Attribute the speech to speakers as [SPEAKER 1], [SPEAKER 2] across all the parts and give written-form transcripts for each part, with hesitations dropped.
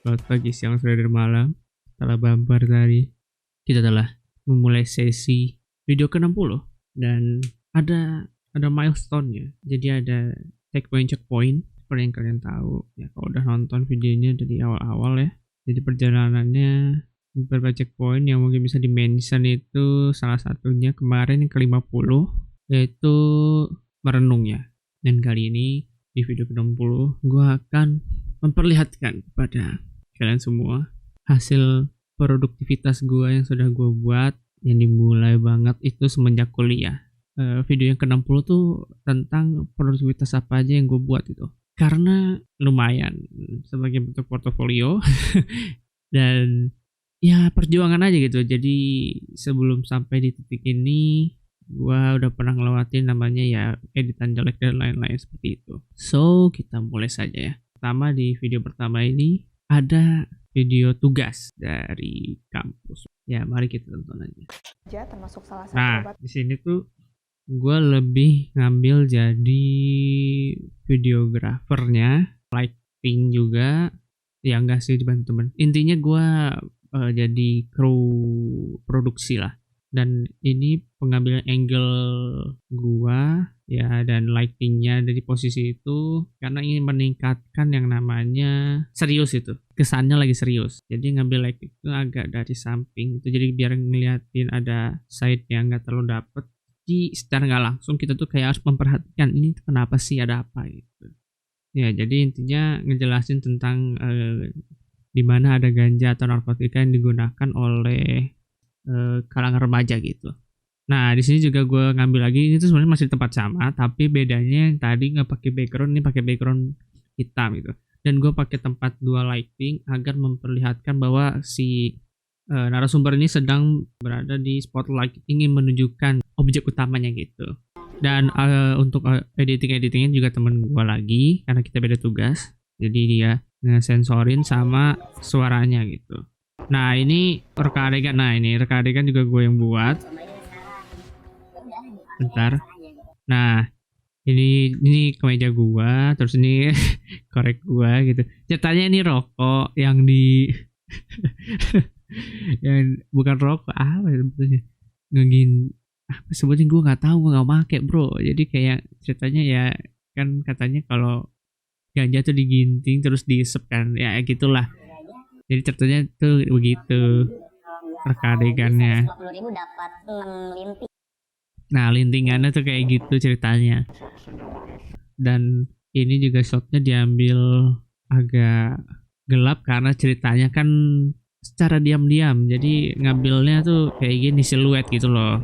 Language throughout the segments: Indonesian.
[SPEAKER 1] Selamat pagi, siang, sore, dan malam. Setelah bumper tadi, kita telah memulai sesi video ke-60 dan ada milestone-nya. Jadi ada checkpoint seperti yang kalian tahu ya kalau udah nonton videonya dari awal-awal ya. Jadi perjalanannya beberapa checkpoint yang mungkin bisa di-mention itu salah satunya kemarin yang ke-50 yaitu merenung ya. Dan kali ini di video ke-60 gue akan memperlihatkan kepada kalian semua hasil produktivitas gue yang sudah gue buat yang dimulai banget itu semenjak kuliah. Video yang ke-60 tuh tentang produktivitas apa aja yang gue buat itu, karena lumayan sebagai bentuk portofolio dan ya perjuangan aja gitu. Jadi sebelum sampai di titik ini gue udah pernah ngelewatin namanya ya editan jelek dan lain-lain seperti itu. So kita mulai saja ya. Pertama, di video pertama ini ada video tugas dari kampus. Ya, mari kita tonton aja.
[SPEAKER 2] Termasuk salah satu
[SPEAKER 1] nah, di sini tuh gue lebih ngambil jadi videografernya, lighting juga. Ya enggak sih, dibantu temen. Intinya gue jadi kru produksi lah. Dan ini pengambilan angle gua ya dan lightingnya dari posisi itu karena ingin meningkatkan yang namanya serius itu, kesannya lagi serius. Jadi ngambil light itu agak dari samping itu, jadi biar ngeliatin ada side yang nggak terlalu dapet. Jadi secara nggak langsung kita tuh kayak harus memperhatikan ini kenapa sih, ada apa gitu. Ya jadi intinya ngejelasin tentang di mana ada ganja atau narkotika yang digunakan oleh kalangan remaja gitu. Nah di sini juga gue ngambil lagi, ini tuh sebenarnya masih tempat sama, tapi bedanya yang tadi nggak pakai background, ini pakai background hitam gitu. Dan gue pakai tempat dua lighting agar memperlihatkan bahwa si narasumber ini sedang berada di spotlight, ingin menunjukkan objek utamanya gitu. Dan untuk editingnya juga temen gue lagi karena kita beda tugas, jadi dia ngesensorin sama suaranya gitu. Nah ini reka adegan, reka adegan juga gue yang buat. Bentar. Nah ini kemeja gue, terus ini korek gue gitu. Ceritanya ini rokok yang di yang bukan rokok apa sebetulnya, ngegin apa sebetulnya gue nggak tahu, gue nggak make bro. Jadi kayak ceritanya ya kan katanya kalau ganja tuh diginting terus diisep kan, ya gitulah. Jadi ceritanya tuh begitu reka adegannya. Nah lintingannya tuh kayak gitu ceritanya. Dan ini juga shotnya diambil agak gelap karena ceritanya kan secara diam-diam, jadi ngambilnya tuh kayak gini siluet gitu loh.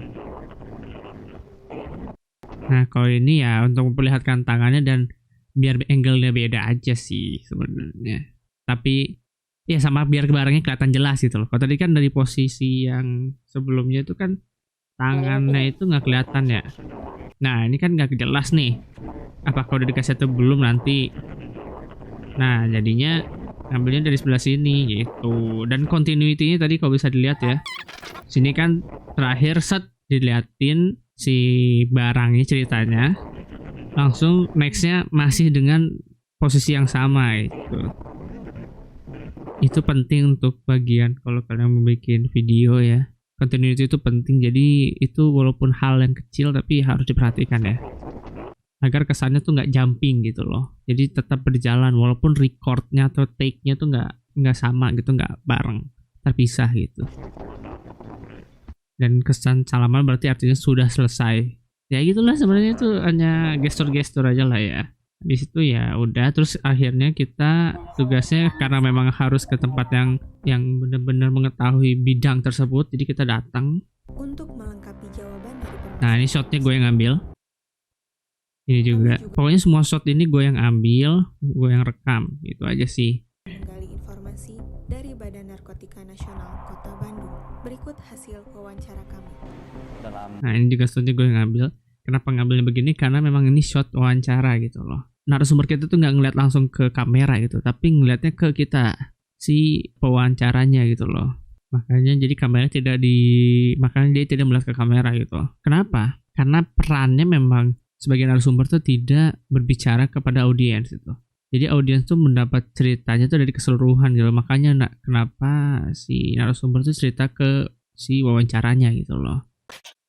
[SPEAKER 1] Nah kalau ini ya untuk memperlihatkan tangannya dan biar angle-nya beda aja sih sebenarnya. Tapi ya sama biar barangnya kelihatan jelas gitu loh. Kalau tadi kan dari posisi yang sebelumnya itu kan tangannya itu nggak kelihatan ya. Nah ini kan nggak jelas nih, apakah udah dikasih atau belum nanti. Nah jadinya ngambilnya dari sebelah sini gitu. Dan continuity-nya tadi kalau bisa dilihat ya, sini kan terakhir set diliatin si barangnya ceritanya, langsung nextnya masih dengan posisi yang sama gitu. Itu penting untuk bagian kalau kalian mau bikin video ya, continuity itu penting. Jadi itu walaupun hal yang kecil tapi harus diperhatikan ya, agar kesannya tuh nggak jumping gitu loh. Jadi tetap berjalan walaupun recordnya atau take-nya tuh nggak sama gitu, nggak bareng, terpisah gitu. Dan kesan salaman berarti artinya sudah selesai. Ya gitulah sebenarnya, itu hanya gestur-gestur aja lah ya. Di situ ya udah, terus akhirnya kita tugasnya karena memang harus ke tempat yang benar-benar mengetahui bidang tersebut, jadi kita datang
[SPEAKER 2] untuk melengkapi jawaban dari pertanyaan.
[SPEAKER 1] Nah ini shotnya gue yang ambil, ini juga pokoknya semua shot ini gue yang ambil, gue yang rekam, itu aja sih.
[SPEAKER 2] Menggali informasi dari Badan Narkotika Nasional Kota Bandung. Berikut hasil wawancara kami.
[SPEAKER 1] Nah ini juga shotnya gue yang ambil. Kenapa ngambilnya begini? Karena memang ini shot wawancara gitu loh. Narasumber kita tuh nggak ngeliat langsung ke kamera gitu, tapi ngeliatnya ke kita, si pewawancaranya gitu loh. Makanya jadi kameranya makanya dia tidak melihat ke kamera gitu. Kenapa? Karena perannya memang sebagai narasumber tuh tidak berbicara kepada audiens gitu. Jadi audiens tuh mendapat ceritanya tuh dari keseluruhan gitu. Makanya kenapa si narasumber tuh cerita ke si wawancaranya gitu loh.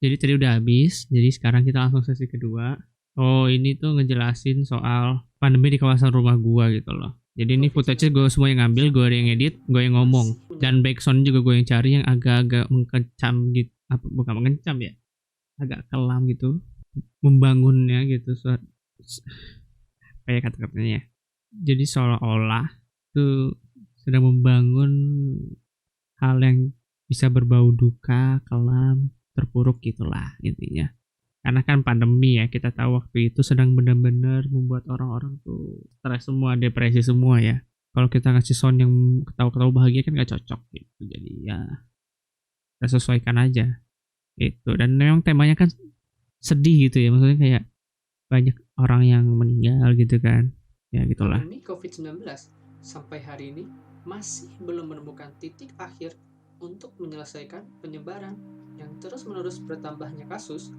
[SPEAKER 1] Jadi tadi udah habis. Jadi sekarang kita langsung sesi kedua. Oh, ini tuh ngejelasin soal pandemi di kawasan rumah gua gitu loh. Jadi ini footage gue semua yang ngambil, gue yang edit, gue yang ngomong. Dan backsound juga gue yang cari yang agak-agak mengencam gitu. Apa bukan mengencam ya? Agak kelam gitu. Membangunnya gitu. Kayak kata-katanya. Jadi seolah-olah itu sedang membangun hal yang bisa berbau duka, kelam, terpuruk gitulah intinya. Karena kan pandemi ya, kita tahu waktu itu sedang benar-benar membuat orang-orang tuh stres semua, depresi semua ya. Kalau kita ngasih sound yang ketawa-ketawa bahagia kan gak cocok gitu. Jadi ya kita sesuaikan aja itu. Dan memang temanya kan sedih gitu ya, maksudnya kayak banyak orang yang meninggal gitu kan. Ya gitulah.
[SPEAKER 3] Pandemi COVID-19 sampai hari ini masih belum menemukan titik akhir untuk menyelesaikan penyebaran yang terus-menerus bertambahnya kasus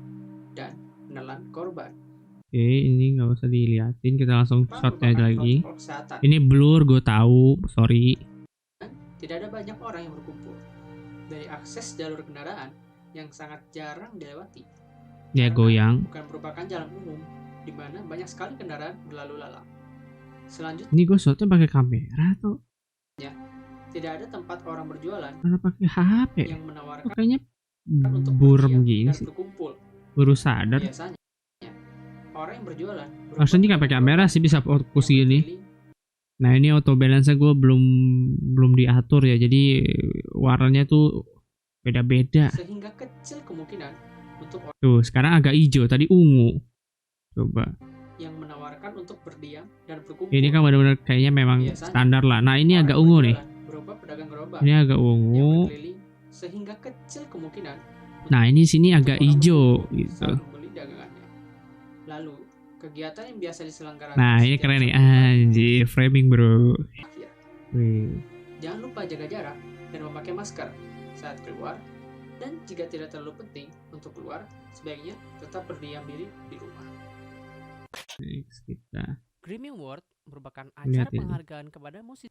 [SPEAKER 3] dan menelan korban.
[SPEAKER 1] Oke, ini nggak usah diliatin, kita langsung shotnya aja lagi. Ini blur, gue tahu, sorry.
[SPEAKER 3] Dan tidak ada banyak orang yang berkumpul. Dari akses jalur kendaraan yang sangat jarang dilewati.
[SPEAKER 1] Ya goyang.
[SPEAKER 3] Bukan merupakan jalan umum, di mana banyak sekali kendaraan berlalu lalang. Selanjutnya,
[SPEAKER 1] ini gue shotnya pakai kamera tuh.
[SPEAKER 3] Tidak ada tempat orang berjualan.
[SPEAKER 1] Mana pakai HP?
[SPEAKER 3] Yang menawarkan
[SPEAKER 1] kayaknya
[SPEAKER 3] untuk
[SPEAKER 1] burem gini sih.
[SPEAKER 3] Berkumpul.
[SPEAKER 1] Baru sadar.
[SPEAKER 3] Biasanya orang yang berjualan.
[SPEAKER 1] Harusnya nggak pakai kamera sih, bisa fokus gini. Nah ini auto balance gue belum diatur ya, jadi warnanya tuh beda-beda.
[SPEAKER 3] Sehingga kecil kemungkinan untuk orang
[SPEAKER 1] tuh sekarang agak hijau, tadi ungu. Coba.
[SPEAKER 3] Yang menawarkan untuk berdiam dan berkumpul.
[SPEAKER 1] Ini kan benar-benar kayaknya memang standar lah. Nah ini agak ungu nih. Ini agak ungu.
[SPEAKER 3] Sehingga kecil kemungkinan.
[SPEAKER 1] Nah ini sini agak hijau gitu.
[SPEAKER 3] Lalu kegiatan yang biasa diselenggarakan.
[SPEAKER 1] Nah ini keren nih, anjir framing bro. Wih.
[SPEAKER 3] Jangan lupa jaga jarak dan memakai masker saat keluar. Dan jika tidak terlalu penting untuk keluar, sebaiknya tetap berdiam diri di rumah.
[SPEAKER 1] Next kita.
[SPEAKER 3] Grammy Award merupakan acara penghargaan kepada musisi.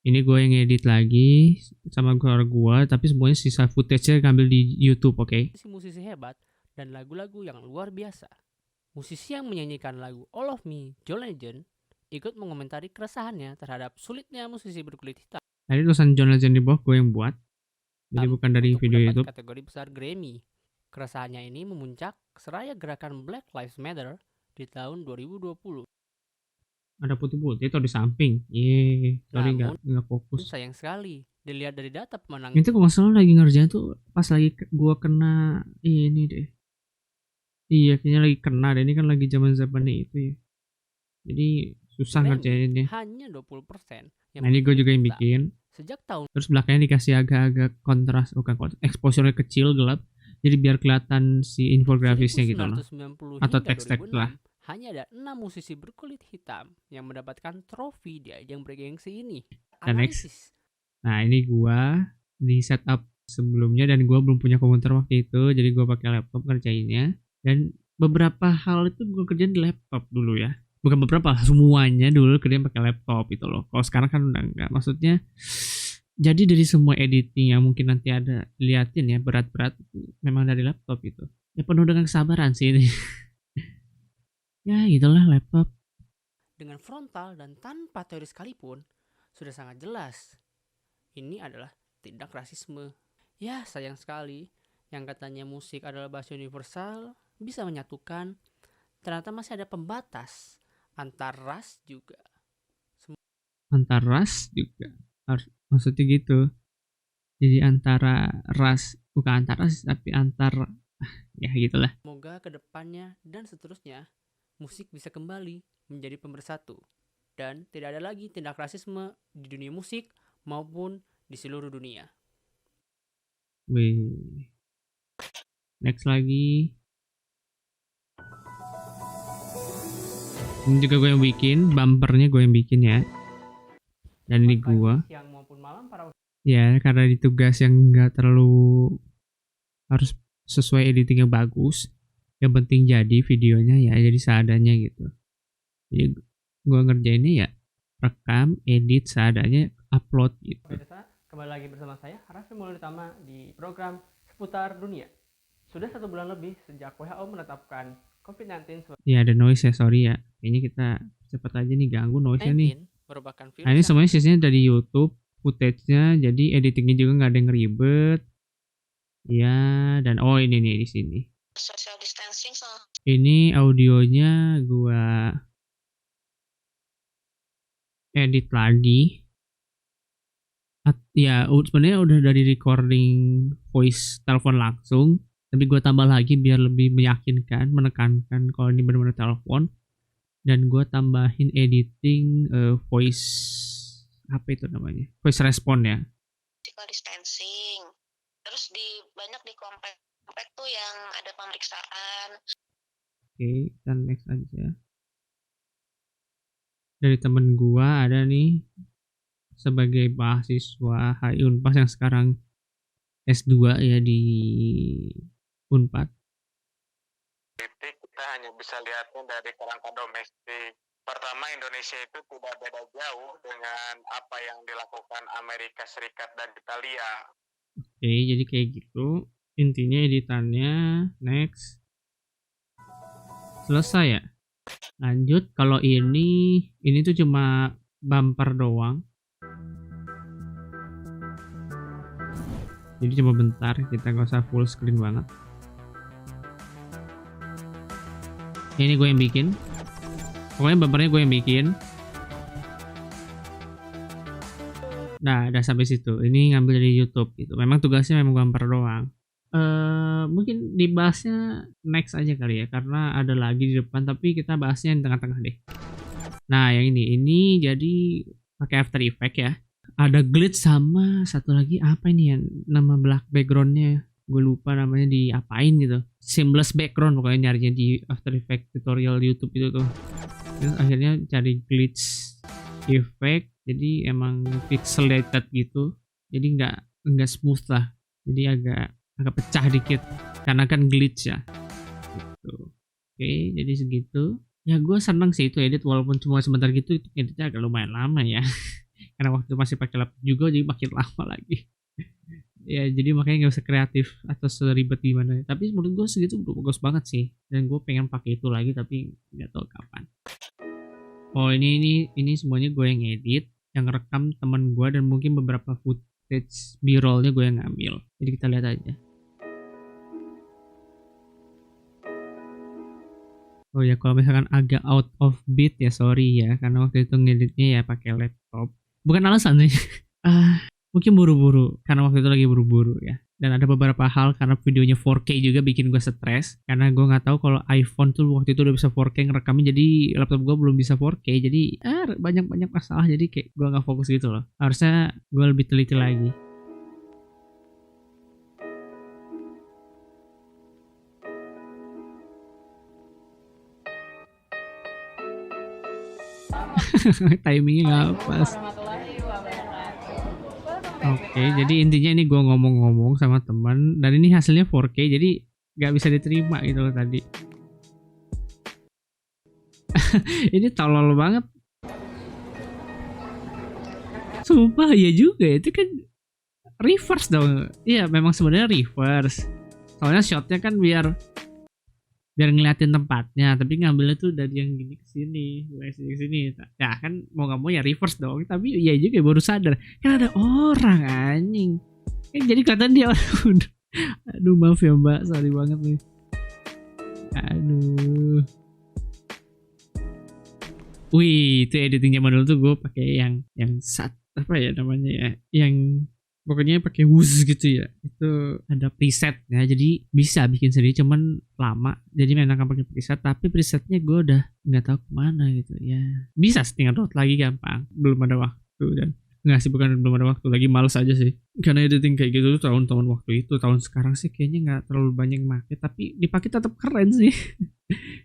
[SPEAKER 1] Ini gue yang edit lagi sama gue, tapi semuanya sisa footage-nya ngambil di YouTube, oke?
[SPEAKER 3] Musisi hebat dan lagu-lagu yang luar biasa. Musisi yang menyanyikan lagu All of Me, John Legend, ikut mengomentari keresahannya terhadap sulitnya musisi berkulit hitam.
[SPEAKER 1] Nah, ini tulisan John Legend di bawah gue yang buat, jadi bukan dari video YouTube.
[SPEAKER 3] Kategori besar Grammy. Keresahannya ini memuncak seraya gerakan Black Lives Matter di tahun 2020.
[SPEAKER 1] Ada putih-putih itu di samping. Sorry nggak fokus.
[SPEAKER 3] Sayang sekali, dilihat dari data pemenang.
[SPEAKER 1] Itu kalau nggak salah lagi ngerjain tuh pas lagi gua kena ini deh. Iya, kayaknya lagi kena deh. Ini kan lagi zaman-zamannya itu ya. Jadi susah ngerjainnya.
[SPEAKER 3] Hanya 20%.
[SPEAKER 1] Nah ini gue juga yang bikin.
[SPEAKER 3] Sejak tahun.
[SPEAKER 1] Terus belakangnya dikasih agak-agak kontras, bukan kontras, exposure kecil gelap. Jadi biar kelihatan si infografisnya gitu loh. Atau teks-teks lah.
[SPEAKER 3] Hanya ada 6 musisi berkulit hitam yang mendapatkan trofi di ajang bergengsi ini.
[SPEAKER 1] Next. Nah ini gua di setup sebelumnya dan gua belum punya komputer waktu itu, jadi gua pakai laptop kerjainnya. Dan beberapa hal itu gua kerjain di laptop dulu ya. Bukan beberapa, semuanya dulu kerjain pakai laptop gitu loh. Kalau sekarang kan udah enggak. Maksudnya jadi dari semua editing yang mungkin nanti ada liatin ya berat-berat memang dari laptop itu. Ya penuh dengan kesabaran sih ini. Ya gitulah laptop.
[SPEAKER 3] Dengan frontal dan tanpa teori sekalipun sudah sangat jelas. Ini adalah tindak rasisme. Ya sayang sekali yang katanya musik adalah bahasa universal bisa menyatukan. Ternyata masih ada pembatas antar ras juga.
[SPEAKER 1] Antar ras juga. Maksudnya gitu. Jadi antara ras, bukan antar ras tapi antar ya gitulah.
[SPEAKER 3] Semoga kedepannya dan seterusnya musik bisa kembali menjadi pemersatu dan tidak ada lagi tindak rasisme di dunia musik maupun di seluruh dunia.
[SPEAKER 1] Wih. Next lagi. Ini juga gue yang bikin, bumpernya gue yang bikin ya. Dan ini gue. Ya karena di tugas yang nggak terlalu harus sesuai editingnya bagus. Yang penting jadi videonya ya jadi seadanya gitu. Jadi gue ngerjainnya ya rekam, edit seadanya, upload gitu.
[SPEAKER 3] Pemirsa, kembali lagi bersama saya Raffi Mulyautama di program Seputar Dunia. Sudah 1 bulan lebih sejak WHO menetapkan COVID-19 sebagai
[SPEAKER 1] Ya ada noise ya, sorry ya. Kayaknya kita cepet aja nih, ganggu noise-nya nih.
[SPEAKER 3] merupakan virus
[SPEAKER 1] Nah ini semuanya sisanya dari YouTube, footage-nya, jadi editingnya juga nggak ada yang ribet. Ya, dan oh ini nih di sini.
[SPEAKER 4] Social distancing
[SPEAKER 1] Ini audionya gua edit lagi. Ya sebenarnya udah dari recording voice telepon langsung, tapi gua tambah lagi biar lebih meyakinkan, menekankan kalau ini benar-benar telepon. Dan gua tambahin editing voice apa itu namanya? Voice response ya.
[SPEAKER 4] physical distancing. Terus banyak di komplek tuh yang ada pemeriksaan.
[SPEAKER 1] Oke, kita next aja. Dari temen gua ada nih sebagai mahasiswa HI Unpas yang sekarang S2 ya di Unpad.
[SPEAKER 5] Kita hanya bisa lihatnya dari kerangka domestik. Pertama, Indonesia itu tidak beda jauh dengan apa yang dilakukan Amerika Serikat dan Italia.
[SPEAKER 1] Oke, jadi kayak gitu. Intinya editannya next. Selesai ya. Lanjut, kalau ini tuh cuma bumper doang. Jadi cuma bentar, kita nggak usah full screen banget. Ini gue yang bikin. Pokoknya bumpernya gue yang bikin. Nah, udah sampai situ. Ini ngambil dari YouTube gitu. Memang tugasnya memang bumper doang. Mungkin dibahasnya next aja kali ya, karena ada lagi di depan, tapi kita bahasnya di tengah-tengah deh. Nah, yang ini jadi pakai After Effects ya. Ada glitch sama satu lagi apa ini ya, nama backgroundnya gue lupa namanya, diapain gitu. Seamless background pokoknya nyarinya di After Effects tutorial YouTube itu tuh. Terus akhirnya cari glitch effect, jadi emang pixelated gitu, jadi nggak smooth lah, jadi agak pecah dikit karena kan glitch ya gitu. Oke, jadi segitu ya. Gue seneng sih itu edit, walaupun cuma sebentar gitu, itu editnya agak lumayan lama ya karena waktu itu masih pakai laptop juga, jadi makin lama lagi ya, jadi makanya nggak usah kreatif atau seribet gimana. Tapi menurut gue segitu udah bagus banget sih, dan gue pengen pakai itu lagi tapi nggak tahu kapan. Oh ini semuanya gue yang edit, yang rekam teman gue, dan mungkin beberapa footage B-rollnya gue yang ngambil. Jadi kita lihat aja. Oh ya, kalau misalkan agak out of beat ya sorry ya, karena waktu itu ngeditnya ya pakai laptop. Bukan alasan sih. Mungkin buru-buru, karena waktu itu lagi buru-buru ya. Dan ada beberapa hal karena videonya 4K juga bikin gue stres, karena gue nggak tahu kalau iPhone tuh waktu itu udah bisa 4K ngerekamnya, jadi laptop gue belum bisa 4K, jadi banyak masalah, jadi kayak gue nggak fokus gitu loh. Harusnya gue lebih teliti lagi. Timingnya nggak pas. Oke, jadi intinya ini gue ngomong-ngomong sama teman, dan ini hasilnya 4K, jadi nggak bisa diterima gitu loh tadi. Ini tolol banget. Sumpah ya juga, itu kan reverse dong. Iya, memang sebenarnya reverse. Soalnya shotnya kan biar ngeliatin tempatnya, tapi ngambilnya tuh dari yang gini ke sini, dari sini ke sini. Ya kan mau nggak mau ya reverse dong, tapi iya juga baru sadar kan ada orang anjing. Jadi kelihatan dia orang. Aduh maaf ya mbak, sorry banget nih. Aduh. Wih, itu editing zaman dulu tuh gue pakai yang apa ya namanya ya, yang pokoknya pakai wuz gitu ya. Itu ada preset ya, jadi bisa bikin sendiri, cuman lama. Jadi memang akan pakai preset, tapi presetnya gue udah nggak tahu kemana gitu ya. Bisa tinggal download lagi gampang, belum ada waktu. Dan nggak sih, bukan belum ada waktu, lagi males aja sih. Karena editing kayak gitu tuh tahun-tahun waktu itu, tahun sekarang sih kayaknya nggak terlalu banyak make, tapi dipakai tetap keren sih.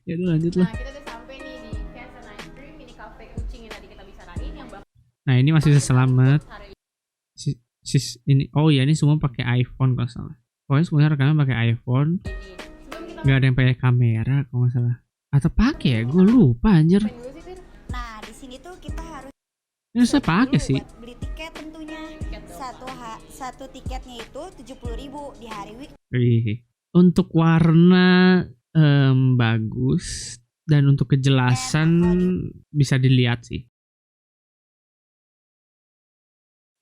[SPEAKER 1] Ya udah lanjut lah.
[SPEAKER 6] Nah, kita udah sampai nih di Cats and Ice Cream, ini cafe kucing yang tadi kita bicarain, yang bakal
[SPEAKER 1] Nah ini masih selamat.
[SPEAKER 6] hari
[SPEAKER 1] Ini oh ya, ini semua pakai iPhone kalau salah. Pokoknya semuanya rekaman pakai iPhone.
[SPEAKER 6] ini. Sebelum kita
[SPEAKER 1] Nggak ada yang pakai kamera kalau nggak salah. Atau pakai ya, gue lupa anjir.
[SPEAKER 6] main dulu sih, Fir.
[SPEAKER 4] Nah, di sini tuh kita harus
[SPEAKER 1] Ini saya pakai
[SPEAKER 7] Dulu
[SPEAKER 1] sih.
[SPEAKER 7] buat beli tiket tentunya.
[SPEAKER 6] Tiket dong.
[SPEAKER 7] Satu tiketnya itu 70.000 di hari week.
[SPEAKER 1] Wih. Untuk warna bagus dan untuk kejelasan bisa dilihat sih.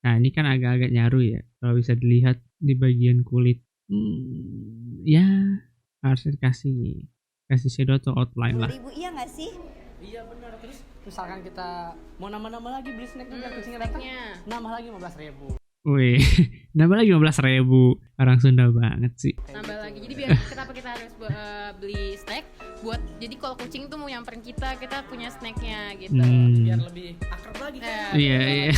[SPEAKER 1] Nah ini kan agak-agak nyaru ya. Kalau bisa dilihat di bagian kulit, ya harusnya kasih shadow atau outline lah.
[SPEAKER 7] 10.000 iya nggak sih?
[SPEAKER 3] Iya benar. Terus misalkan kita mau nambah-nambah lagi beli snack biar kucingnya datang,
[SPEAKER 6] snacknya.
[SPEAKER 3] nambah lagi 15.000.
[SPEAKER 1] Wih, nambah lagi 15.000. Orang Sunda banget sih.
[SPEAKER 6] Nambah lagi. Jadi biar kenapa kita harus beli snack buat jadi kalau kucing tuh mau nyamperin kita punya snacknya gitu.
[SPEAKER 3] Biar lebih akrab lagi kan.
[SPEAKER 1] Iya, iya.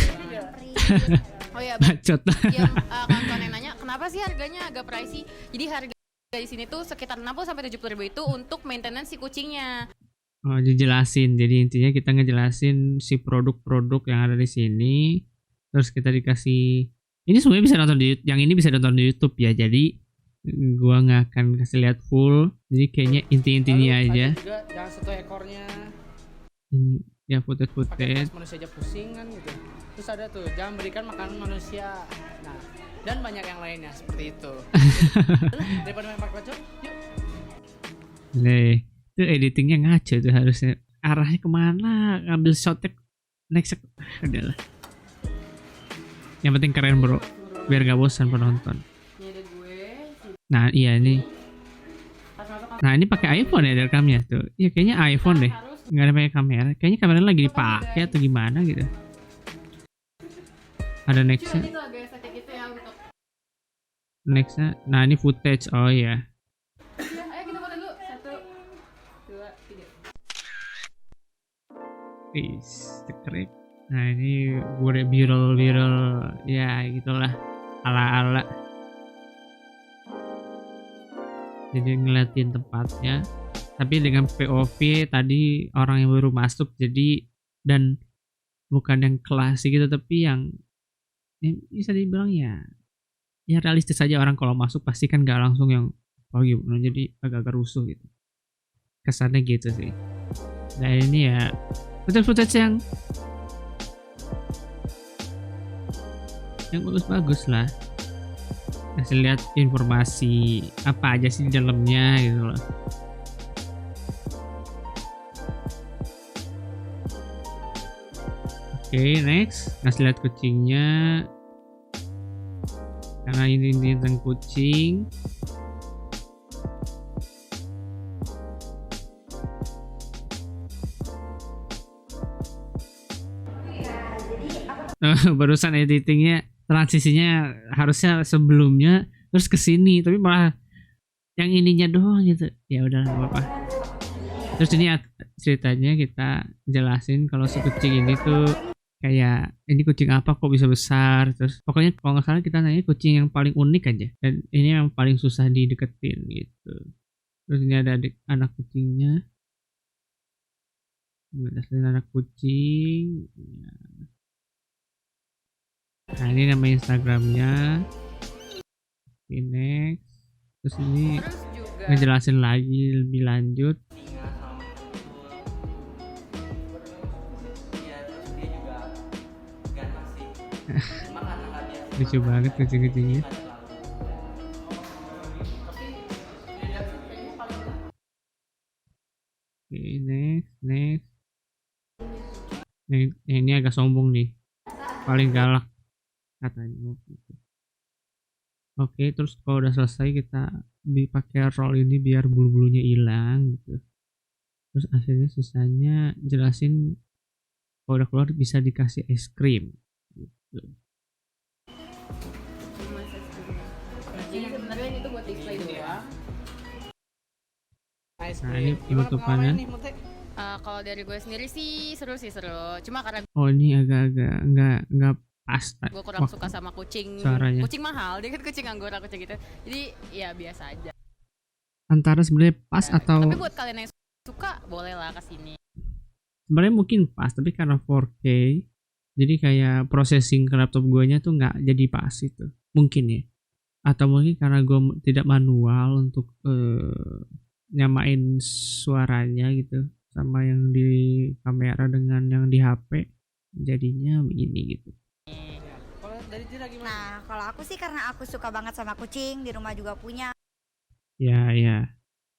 [SPEAKER 6] Oh iya,
[SPEAKER 1] Bacot.
[SPEAKER 6] yang kawan-kawan yang nanya kenapa sih harganya agak pricey. Jadi harga di sini tuh sekitar 60-70 ribu itu untuk maintenance si kucingnya.
[SPEAKER 1] Oh, dijelasin. Jadi intinya kita ngejelasin si produk-produk yang ada di sini. Terus kita dikasih, ini semuanya bisa nonton di yang ini bisa nonton di YouTube ya. Jadi gua nggak akan kasih lihat full. Jadi kayaknya inti-intinya
[SPEAKER 3] Lalu
[SPEAKER 1] aja.
[SPEAKER 3] ada juga jangan satu ekornya
[SPEAKER 1] Ini ya
[SPEAKER 3] pakai
[SPEAKER 1] footage.
[SPEAKER 3] tas manusia aja pusing kan gitu. Terus ada tuh jangan berikan makanan manusia. Nah, dan banyak yang lainnya seperti itu. Daripada main pakai bacot, yuk.
[SPEAKER 1] Nih, itu editingnya ngaco tuh harusnya. Arahnya kemana? Ngambil shotnya next. Adalah. Yang penting keren bro, biar gak bosan penonton.
[SPEAKER 6] Ini ada gue.
[SPEAKER 1] Nah iya ini. Nah ini pakai iPhone ya rekamnya tuh. Iya kayaknya iPhone deh. Nggak ada pakai kamera. Kayaknya kameranya lagi dipakai atau gimana gitu. Ada nextnya.
[SPEAKER 6] Itu agak estetik gitu ya untuk.
[SPEAKER 1] Nextnya. Nah ini footage. Oh iya.
[SPEAKER 6] Ayo kita foto dulu. 1, 2, 3.
[SPEAKER 1] Wis, cekrek. Nah ini viral ya gitulah ala-ala. Jadi ngeliatin tempatnya, tapi dengan POV tadi orang yang baru masuk, jadi dan bukan yang klasik gitu, tapi yang bisa dibilang ya realistis aja. Orang kalau masuk pasti kan gak langsung yang gimana, jadi agak-agak rusuh gitu kesannya gitu sih. Nah ini ya footage yang bagus lah, kasih lihat informasi apa aja sih di dalamnya gitu loh. Oke, next kasih lihat kucingnya, karena ini tentang kucing. Barusan editingnya transisinya harusnya sebelumnya terus ke sini, tapi malah yang ininya doang gitu. Ya udah nggak apa-apa. Terus ini ceritanya kita jelasin kalau si kucing ini tuh kayak ini kucing apa kok bisa besar. Terus pokoknya kalau nggak salah kita nanya kucing yang paling unik aja, dan ini yang paling susah dideketin gitu. Terus ini ada anak kucingnya. Jelasin anak kucing. Nah ini nama Instagramnya. Oke, next. Terus ini
[SPEAKER 6] Terus juga
[SPEAKER 1] ngejelasin lagi lebih lanjut. Lucu banget kucing-kucingnya. Oke, next. Yang ini agak sombong nih, paling galak katanya. Oke, terus kalau udah selesai kita pakai roll ini biar bulu-bulunya hilang gitu. Terus akhirnya sisanya jelasin kalau udah keluar bisa dikasih es krim gitu.
[SPEAKER 6] jadi sebenarnya itu buat display doang.
[SPEAKER 1] Nah ini penutupannya.
[SPEAKER 6] Kalau dari gue sendiri sih seru. Cuma karena
[SPEAKER 1] Oh ini agak-agak nggak pas.
[SPEAKER 6] gue kurang
[SPEAKER 1] Wah,
[SPEAKER 6] suka sama kucing.
[SPEAKER 1] suaranya.
[SPEAKER 6] Kucing mahal, dia kan kucing anggora kucing gitu. Jadi ya biasa aja.
[SPEAKER 1] Antara sebenarnya pas atau
[SPEAKER 6] Tapi buat kalian yang suka boleh lah kesini.
[SPEAKER 1] sebenarnya mungkin pas, tapi karena 4K jadi kayak processing ke laptop guanya tuh nggak jadi pas itu mungkin ya, atau mungkin karena gue tidak manual untuk nyamain suaranya gitu sama yang di kamera dengan yang di HP. jadinya begini gitu.
[SPEAKER 3] Kalau dari Tira gimana?
[SPEAKER 7] Nah, kalau aku sih karena aku suka banget sama kucing, di rumah juga punya.
[SPEAKER 1] Ya.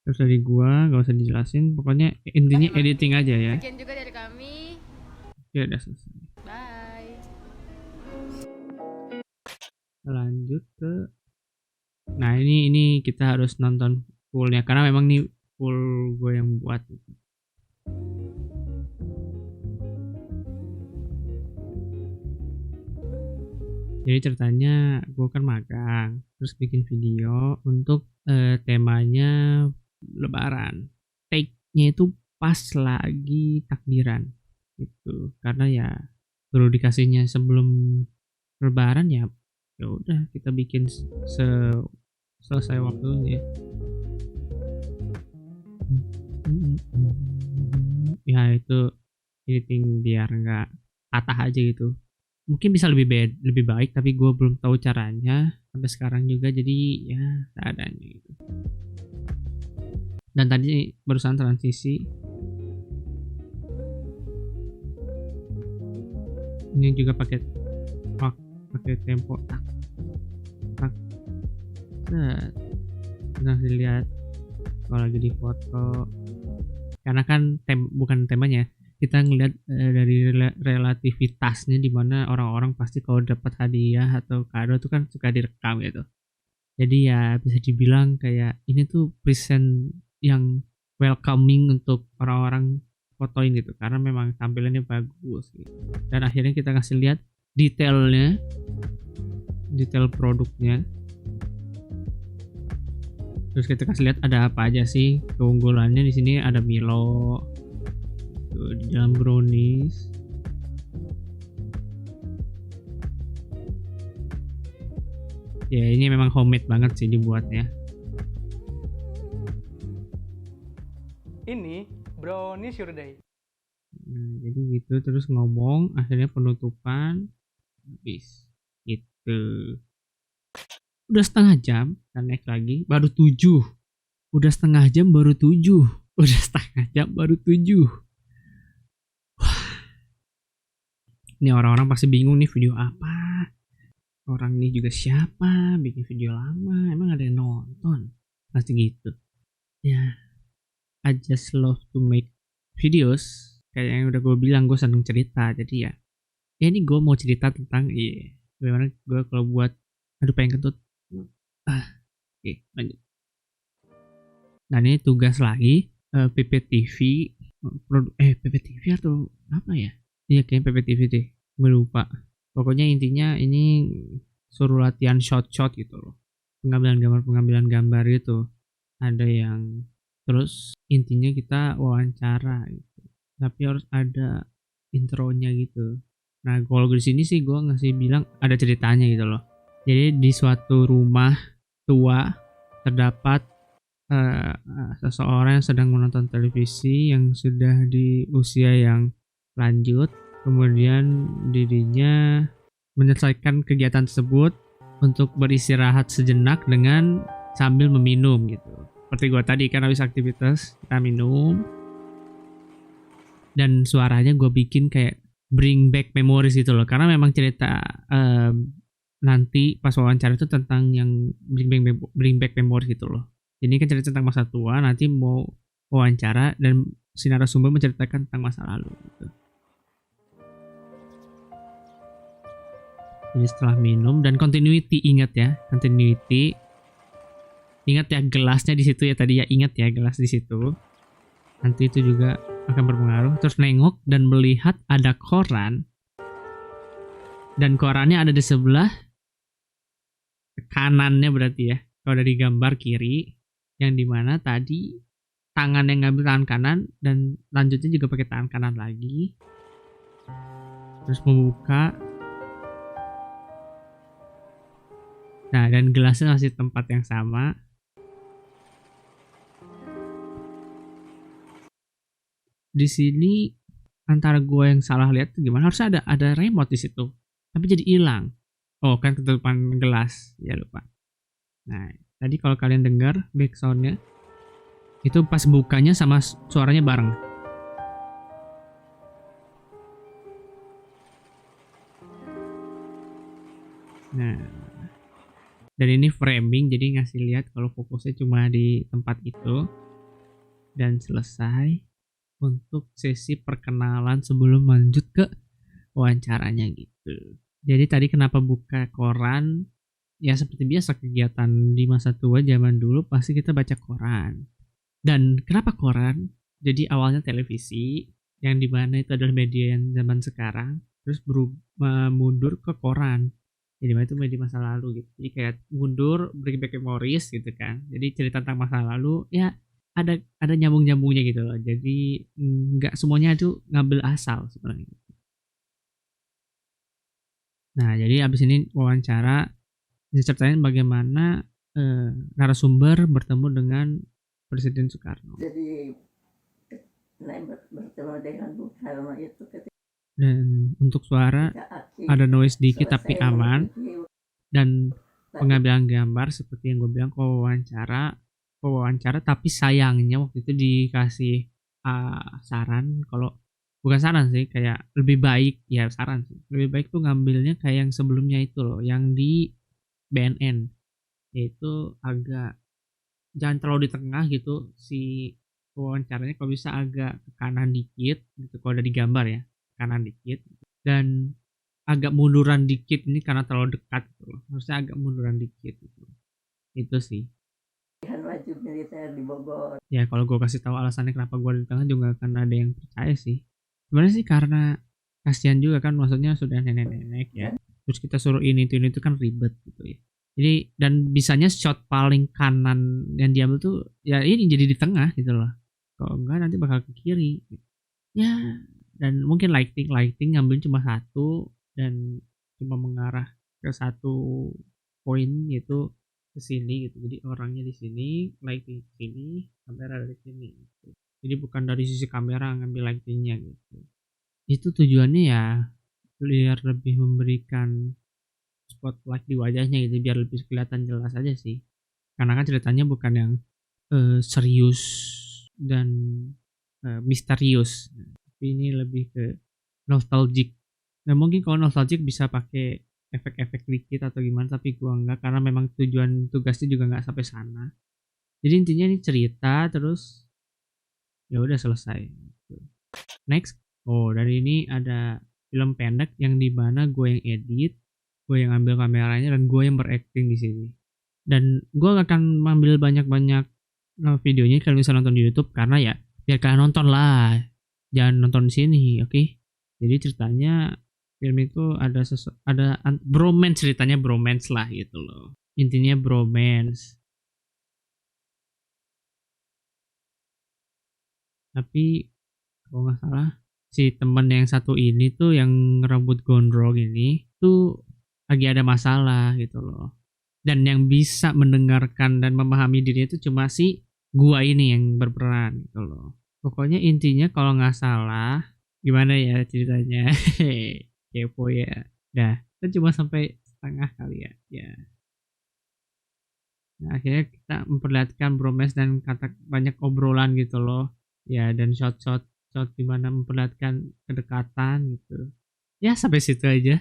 [SPEAKER 1] Terus dari gua gak usah dijelasin, pokoknya intinya editing aja ya.
[SPEAKER 6] Sekian juga dari kami.
[SPEAKER 1] Ya udah selesai.
[SPEAKER 6] Bye.
[SPEAKER 1] Lanjut ke, nah ini kita harus nonton fullnya karena memang nih full gue yang buat. Jadi ceritanya gue kan magang, terus bikin video untuk temanya Lebaran. Take-nya itu pas lagi takbiran gitu, karena ya perlu dikasihnya sebelum Lebaran ya. Ya udah kita bikin selesai waktunya. Ya itu editing biar nggak patah aja gitu. Mungkin bisa lebih baik tapi gue belum tahu caranya sampai sekarang juga, jadi ya seadanya gitu. Dan tadi barusan transisi ini juga pakai tempo tak. Nah dilihat kalau lagi di foto, karena kan bukan temanya, kita ngeliat dari relativitasnya, dimana orang-orang pasti kalau dapat hadiah atau kado tuh kan suka direkam gitu. Jadi ya bisa dibilang kayak ini tuh present yang welcoming untuk orang-orang fotoin gitu, karena memang tampilannya bagus gitu. Dan akhirnya kita kasih lihat detail produknya. Terus kita kasih lihat ada apa aja sih keunggulannya. Di sini ada Milo tuh, di dalam brownies. Ya ini memang homemade banget sih dibuatnya.
[SPEAKER 3] Ini brownies your day.
[SPEAKER 1] Nah, jadi gitu, terus ngomong, akhirnya penutupan habis gitu. Udah setengah jam dan naik lagi baru 7. Udah setengah jam baru 7. Udah setengah jam baru 7. Wah. Ini orang-orang pasti bingung nih video apa. Orang ini juga siapa, bikin video lama, emang ada yang nonton? Pasti gitu. Ya, I just love to make videos. Kayak yang udah gue bilang, gue seneng cerita. Jadi ya ini gue mau cerita tentang bagaimana gue kalau buat, aduh pengen kentut. Oke, lanjut. Nah ini tugas lagi PPTV PPTV atau apa ya? Iya kayaknya PPTV deh, gue lupa. Pokoknya intinya ini suruh latihan shot gitu loh, pengambilan gambar gitu. Ada yang terus intinya kita wawancara gitu, tapi harus ada intronya gitu. Nah kalau di sini sih gue ngasih bilang ada ceritanya gitu loh. Jadi di suatu rumah tua terdapat seseorang yang sedang menonton televisi yang sudah di usia yang lanjut. Kemudian dirinya menyelesaikan kegiatan tersebut untuk beristirahat sejenak dengan sambil meminum gitu. Seperti gue tadi kan habis aktivitas kita minum. Dan suaranya gue bikin kayak bring back memories gitu loh. Karena memang cerita nanti pas wawancara itu tentang yang bring back memories gitu loh. Jadi kan cerita tentang masa tua, nanti mau wawancara dan si narasumber menceritakan tentang masa lalu gitu. Jadi setelah minum dan continuity, ingat ya gelasnya di situ ya tadi ya, ingat ya gelas di situ. Nanti itu juga akan berpengaruh. Terus nengok dan melihat ada koran, dan korannya ada di sebelah kanannya berarti ya. Kalau dari gambar kiri, yang dimana tadi tangan yang ngambil tangan kanan dan lanjutnya juga pakai tangan kanan lagi. Terus membuka. Nah, dan gelasnya masih tempat yang sama. Di sini antara gue yang salah lihat gimana, harusnya ada remote di situ, tapi jadi hilang. Oh kan ketutupan gelas, ya lupa. Nah tadi kalau kalian dengar backsoundnya itu pas bukanya sama suaranya bareng. Nah, dan ini framing jadi ngasih lihat kalau fokusnya cuma di tempat itu dan selesai untuk sesi perkenalan sebelum lanjut ke wawancaranya gitu. Jadi tadi kenapa buka koran? Ya seperti biasa kegiatan di masa tua zaman dulu pasti kita baca koran. Dan kenapa koran? Jadi awalnya televisi yang dimana itu adalah media yang zaman sekarang, terus mundur ke koran. Jadi itu media masa lalu gitu. Jadi kayak mundur bring back memories gitu kan. Jadi cerita tentang masa lalu ya ada nyambung-nyambungnya gitu loh. Jadi nggak semuanya itu ngambil asal sebenarnya. Nah, jadi abis ini wawancara diceritain bagaimana narasumber bertemu dengan Presiden Soekarno.
[SPEAKER 8] Jadi bertemu dengan Bung Karno itu ketika
[SPEAKER 1] Dan untuk suara ada noise dikit tapi aman. Dan pengambilan gambar seperti yang gue bilang wawancara tapi sayangnya waktu itu dikasih saran kalau bukan saran sih, kayak lebih baik ya saran sih. Lebih baik tuh ngambilnya kayak yang sebelumnya itu loh, yang di BNN. Yaitu agak jangan terlalu di tengah gitu si wawancaranya, kalau bisa agak ke kanan dikit gitu kalau dari gambar ya, kanan dikit dan agak munduran dikit ini karena terlalu dekat gitu loh. Harusnya agak munduran dikit gitu. Itu sih.
[SPEAKER 8] wajib militer di Bogor.
[SPEAKER 1] Ya kalau gue kasih tahu alasannya kenapa gue di tengah juga akan ada yang percaya sih. Sebenarnya sih karena kasihan juga kan, maksudnya sudah nenek-nenek ya. Terus kita suruh ini itu kan ribet gitu ya. Jadi dan bisanya shot paling kanan yang diambil tuh ya ini jadi di tengah gitu loh. Kalau enggak nanti bakal ke kiri. Ya dan mungkin lighting ngambil cuma satu dan cuma mengarah ke satu poin yaitu ke sini gitu. Jadi orangnya di sini, lighting di sini, kamera dari sini gitu. Jadi bukan dari sisi kamera ngambil lightingnya gitu. Itu tujuannya ya biar lebih memberikan spotlight di wajahnya gitu, biar lebih kelihatan jelas aja sih. Karena kan ceritanya bukan yang serius dan misterius. Tapi ini lebih ke nostalgic. Nah mungkin kalau nostalgic bisa pakai efek-efek dikit atau gimana, tapi gua enggak karena memang tujuan tugasnya juga nggak sampai sana. Jadi intinya ini cerita terus ya udah selesai. Next, dari ini ada film pendek yang dimana gue yang edit, gue yang ambil kameranya dan gue yang berakting di sini. Dan gue akan mengambil banyak-banyak videonya kalau misalnya nonton di YouTube karena ya biar kalian nonton lah, jangan nonton di sini, oke? Jadi ceritanya film itu ada bromance, ceritanya bromance lah gitu loh. Intinya bromance. Tapi kalau nggak salah si temen yang satu ini tuh yang rambut gondrong ini tuh lagi ada masalah gitu loh. Dan yang bisa mendengarkan dan memahami dirinya itu cuma si gua ini yang berperan gitu loh. Pokoknya intinya kalau nggak salah, gimana ya ceritanya? Kepo ya. Dah, kan cuma sampai setengah kali ya. Ya. Nah, akhirnya kita memperlihatkan bromance dan kata banyak obrolan gitu loh. Ya, dan shot dimana memperlihatkan kedekatan gitu. Ya sampai situ aja.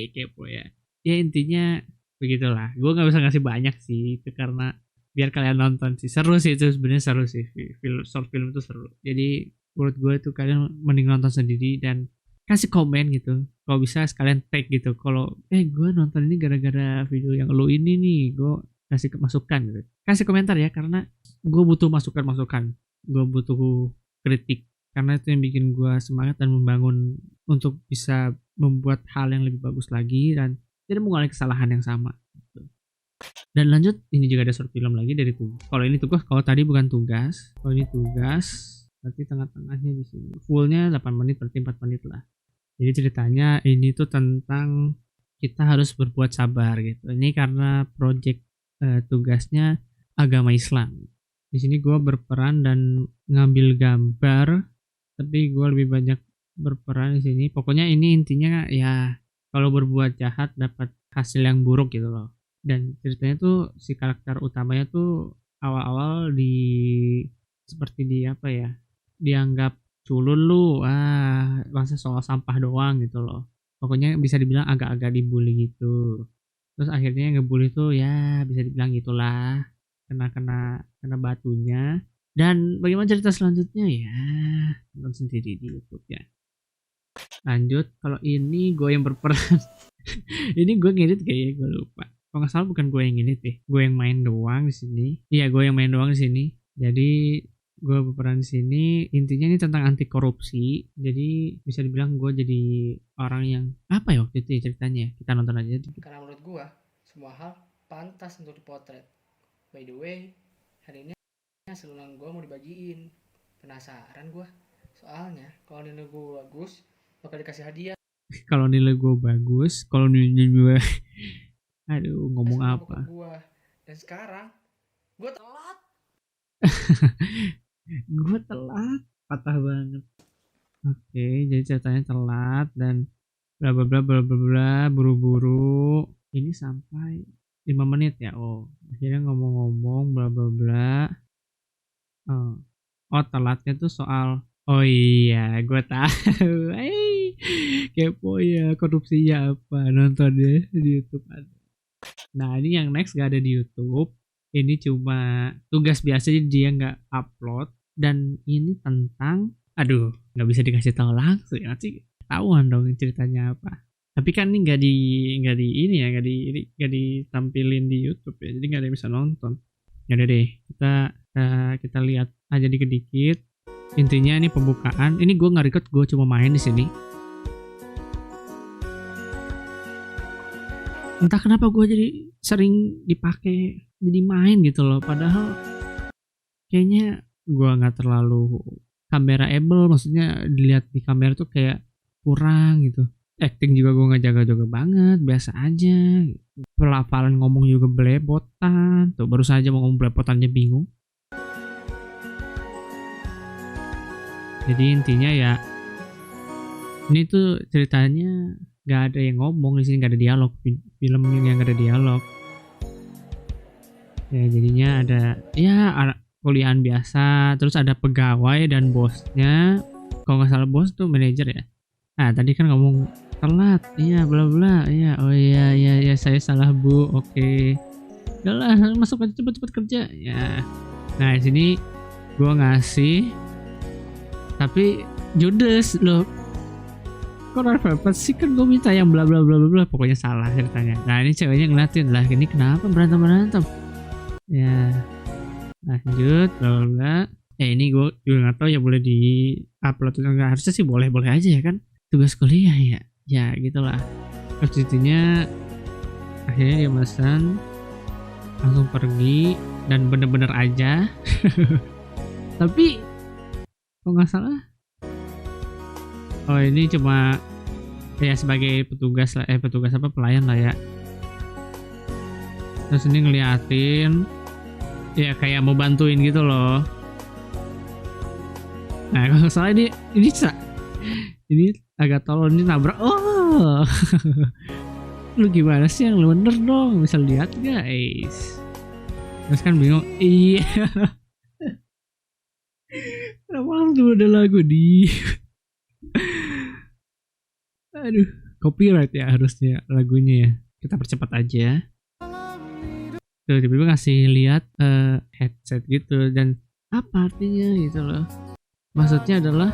[SPEAKER 1] Kepo ya. Ya intinya begitulah. Gue nggak bisa ngasih banyak sih itu karena biar kalian nonton sih. Seru sih itu sebenarnya, seru sih. Short film itu seru. Jadi menurut gue itu kalian mending nonton sendiri dan kasih komen gitu. Kalau bisa sekalian tag gitu. Kalau gue nonton ini gara-gara video yang lo ini nih, gue kasih masukan gitu. Kasih komentar ya karena gue butuh masukan. Gue butuh kritik karena itu yang bikin gue semangat dan membangun untuk bisa membuat hal yang lebih bagus lagi dan tidak mengulangi kesalahan yang sama gitu. Dan lanjut, ini juga ada short film lagi dari tugas. Kalau ini tugas, kalau tadi bukan tugas. Kalau ini tugas, berarti tengah-tengahnya di sini. Fullnya 8 menit, berarti 4 menit lah. Jadi ceritanya ini tuh tentang kita harus berbuat sabar gitu. Ini karena project tugasnya agama Islam. Di sini gue berperan dan ngambil gambar, tapi gue lebih banyak berperan di sini. Pokoknya ini intinya ya kalau berbuat jahat dapat hasil yang buruk gitu loh. Dan ceritanya tuh si karakter utamanya tuh awal-awal seperti dianggap culun lu, masa soal sampah doang gitu loh. Pokoknya bisa dibilang agak-agak dibully gitu. Terus akhirnya yang ngebully tuh ya bisa dibilang gitulah, kena batunya. Dan bagaimana cerita selanjutnya ya nonton sendiri di YouTube ya. Lanjut, kalau ini gue yang berperan. Ini gue ngedit kayaknya, gue lupa. Kalau nggak salah bukan gue yang ngedit deh, gue yang main doang di sini. Iya, gue yang main doang di sini. Jadi gue berperan di sini. Intinya ini tentang anti korupsi. Jadi bisa dibilang gue jadi orang yang apa ya waktu itu ya ceritanya. Kita nonton aja.
[SPEAKER 3] Karena menurut gua semua hal pantas untuk dipotret. By the way, hari ini selulang gua mau dibagiin. Penasaran gua. Soalnya kalau nilai gua bagus bakal dikasih hadiah.
[SPEAKER 1] Kalau nilai gue bagus, kalau nilai gue aduh ngomong
[SPEAKER 3] Sama
[SPEAKER 1] apa.
[SPEAKER 3] bokap gua. Dan sekarang gua telat.
[SPEAKER 1] Gue telat, patah banget. Oke, jadi ceritanya telat dan bla bla bla bla bla bla, buru-buru. Ini sampai 5 menit ya. Oh, akhirnya ngomong-ngomong bla bla bla. Oh, telatnya tuh soal oh iya, gue tahu. Kepo ya, korupsinya apa? Nonton deh di YouTube ada. Nah, ini yang next gak ada di YouTube. Ini cuma tugas biasa, jadi dia nggak upload. Dan ini tentang, aduh, nggak bisa dikasih tahu langsung ya, nanti tahuan dong ceritanya apa. Tapi kan ini nggak ditampilin di YouTube ya, jadi nggak ada yang bisa nonton. Ya udah deh, kita lihat aja dikit-dikit. Intinya ini pembukaan. Ini gue nggak record, gue cuma main di sini. Entah kenapa gue jadi sering dipakai jadi main gitu loh, padahal kayaknya gue nggak terlalu cameraable, maksudnya dilihat di kamera tuh kayak kurang gitu. Acting juga gue nggak jaga-jaga banget, biasa aja. Pelafalan ngomong juga belepotan, tuh baru saja mau ngomong belepotannya bingung. Jadi intinya ya ini tuh ceritanya nggak ada yang ngomong di sini, nggak ada dialog, film yang nggak ada dialog. Ya jadinya ada kuliahan biasa, terus ada pegawai dan bosnya. Kalau nggak salah bos tuh manajer ya. Nah tadi kan ngomong telat, iya bla bla, iya oh iya saya salah bu, oke. Udahlah masuk aja cepet kerja ya. Nah di sini gue ngasih, tapi judes loh. Kok apa sih, kan gue minta yang bla bla bla bla, pokoknya salah ceritanya. Nah ini ceweknya ngeliatin lah, ini kenapa berantem ya. Lanjut bla bla bla. Ini gue juga nggak tahu ya boleh di upload atau nggak. Harusnya sih boleh aja ya kan, tugas kuliah ya gitulah. Terus intinya akhirnya dia pesan langsung pergi dan bener-bener aja. Tapi kok nggak salah, oh ini cuma ya sebagai petugas lah, pelayan lah ya. Terus ini ngeliatin ya kayak mau bantuin gitu loh. Nah kalau nggak salah ini agak tolol, ini nabrak. Oh lu gimana sih, yang lu bener dong, bisa lihat guys. Terus kan bingung, iya. Kenapa langsung ada lagu di aduh, copyright ya harusnya lagunya ya. Kita percepat aja. Tuh tiba-tiba ngasih lihat headset gitu, dan apa artinya gitu loh. Maksudnya adalah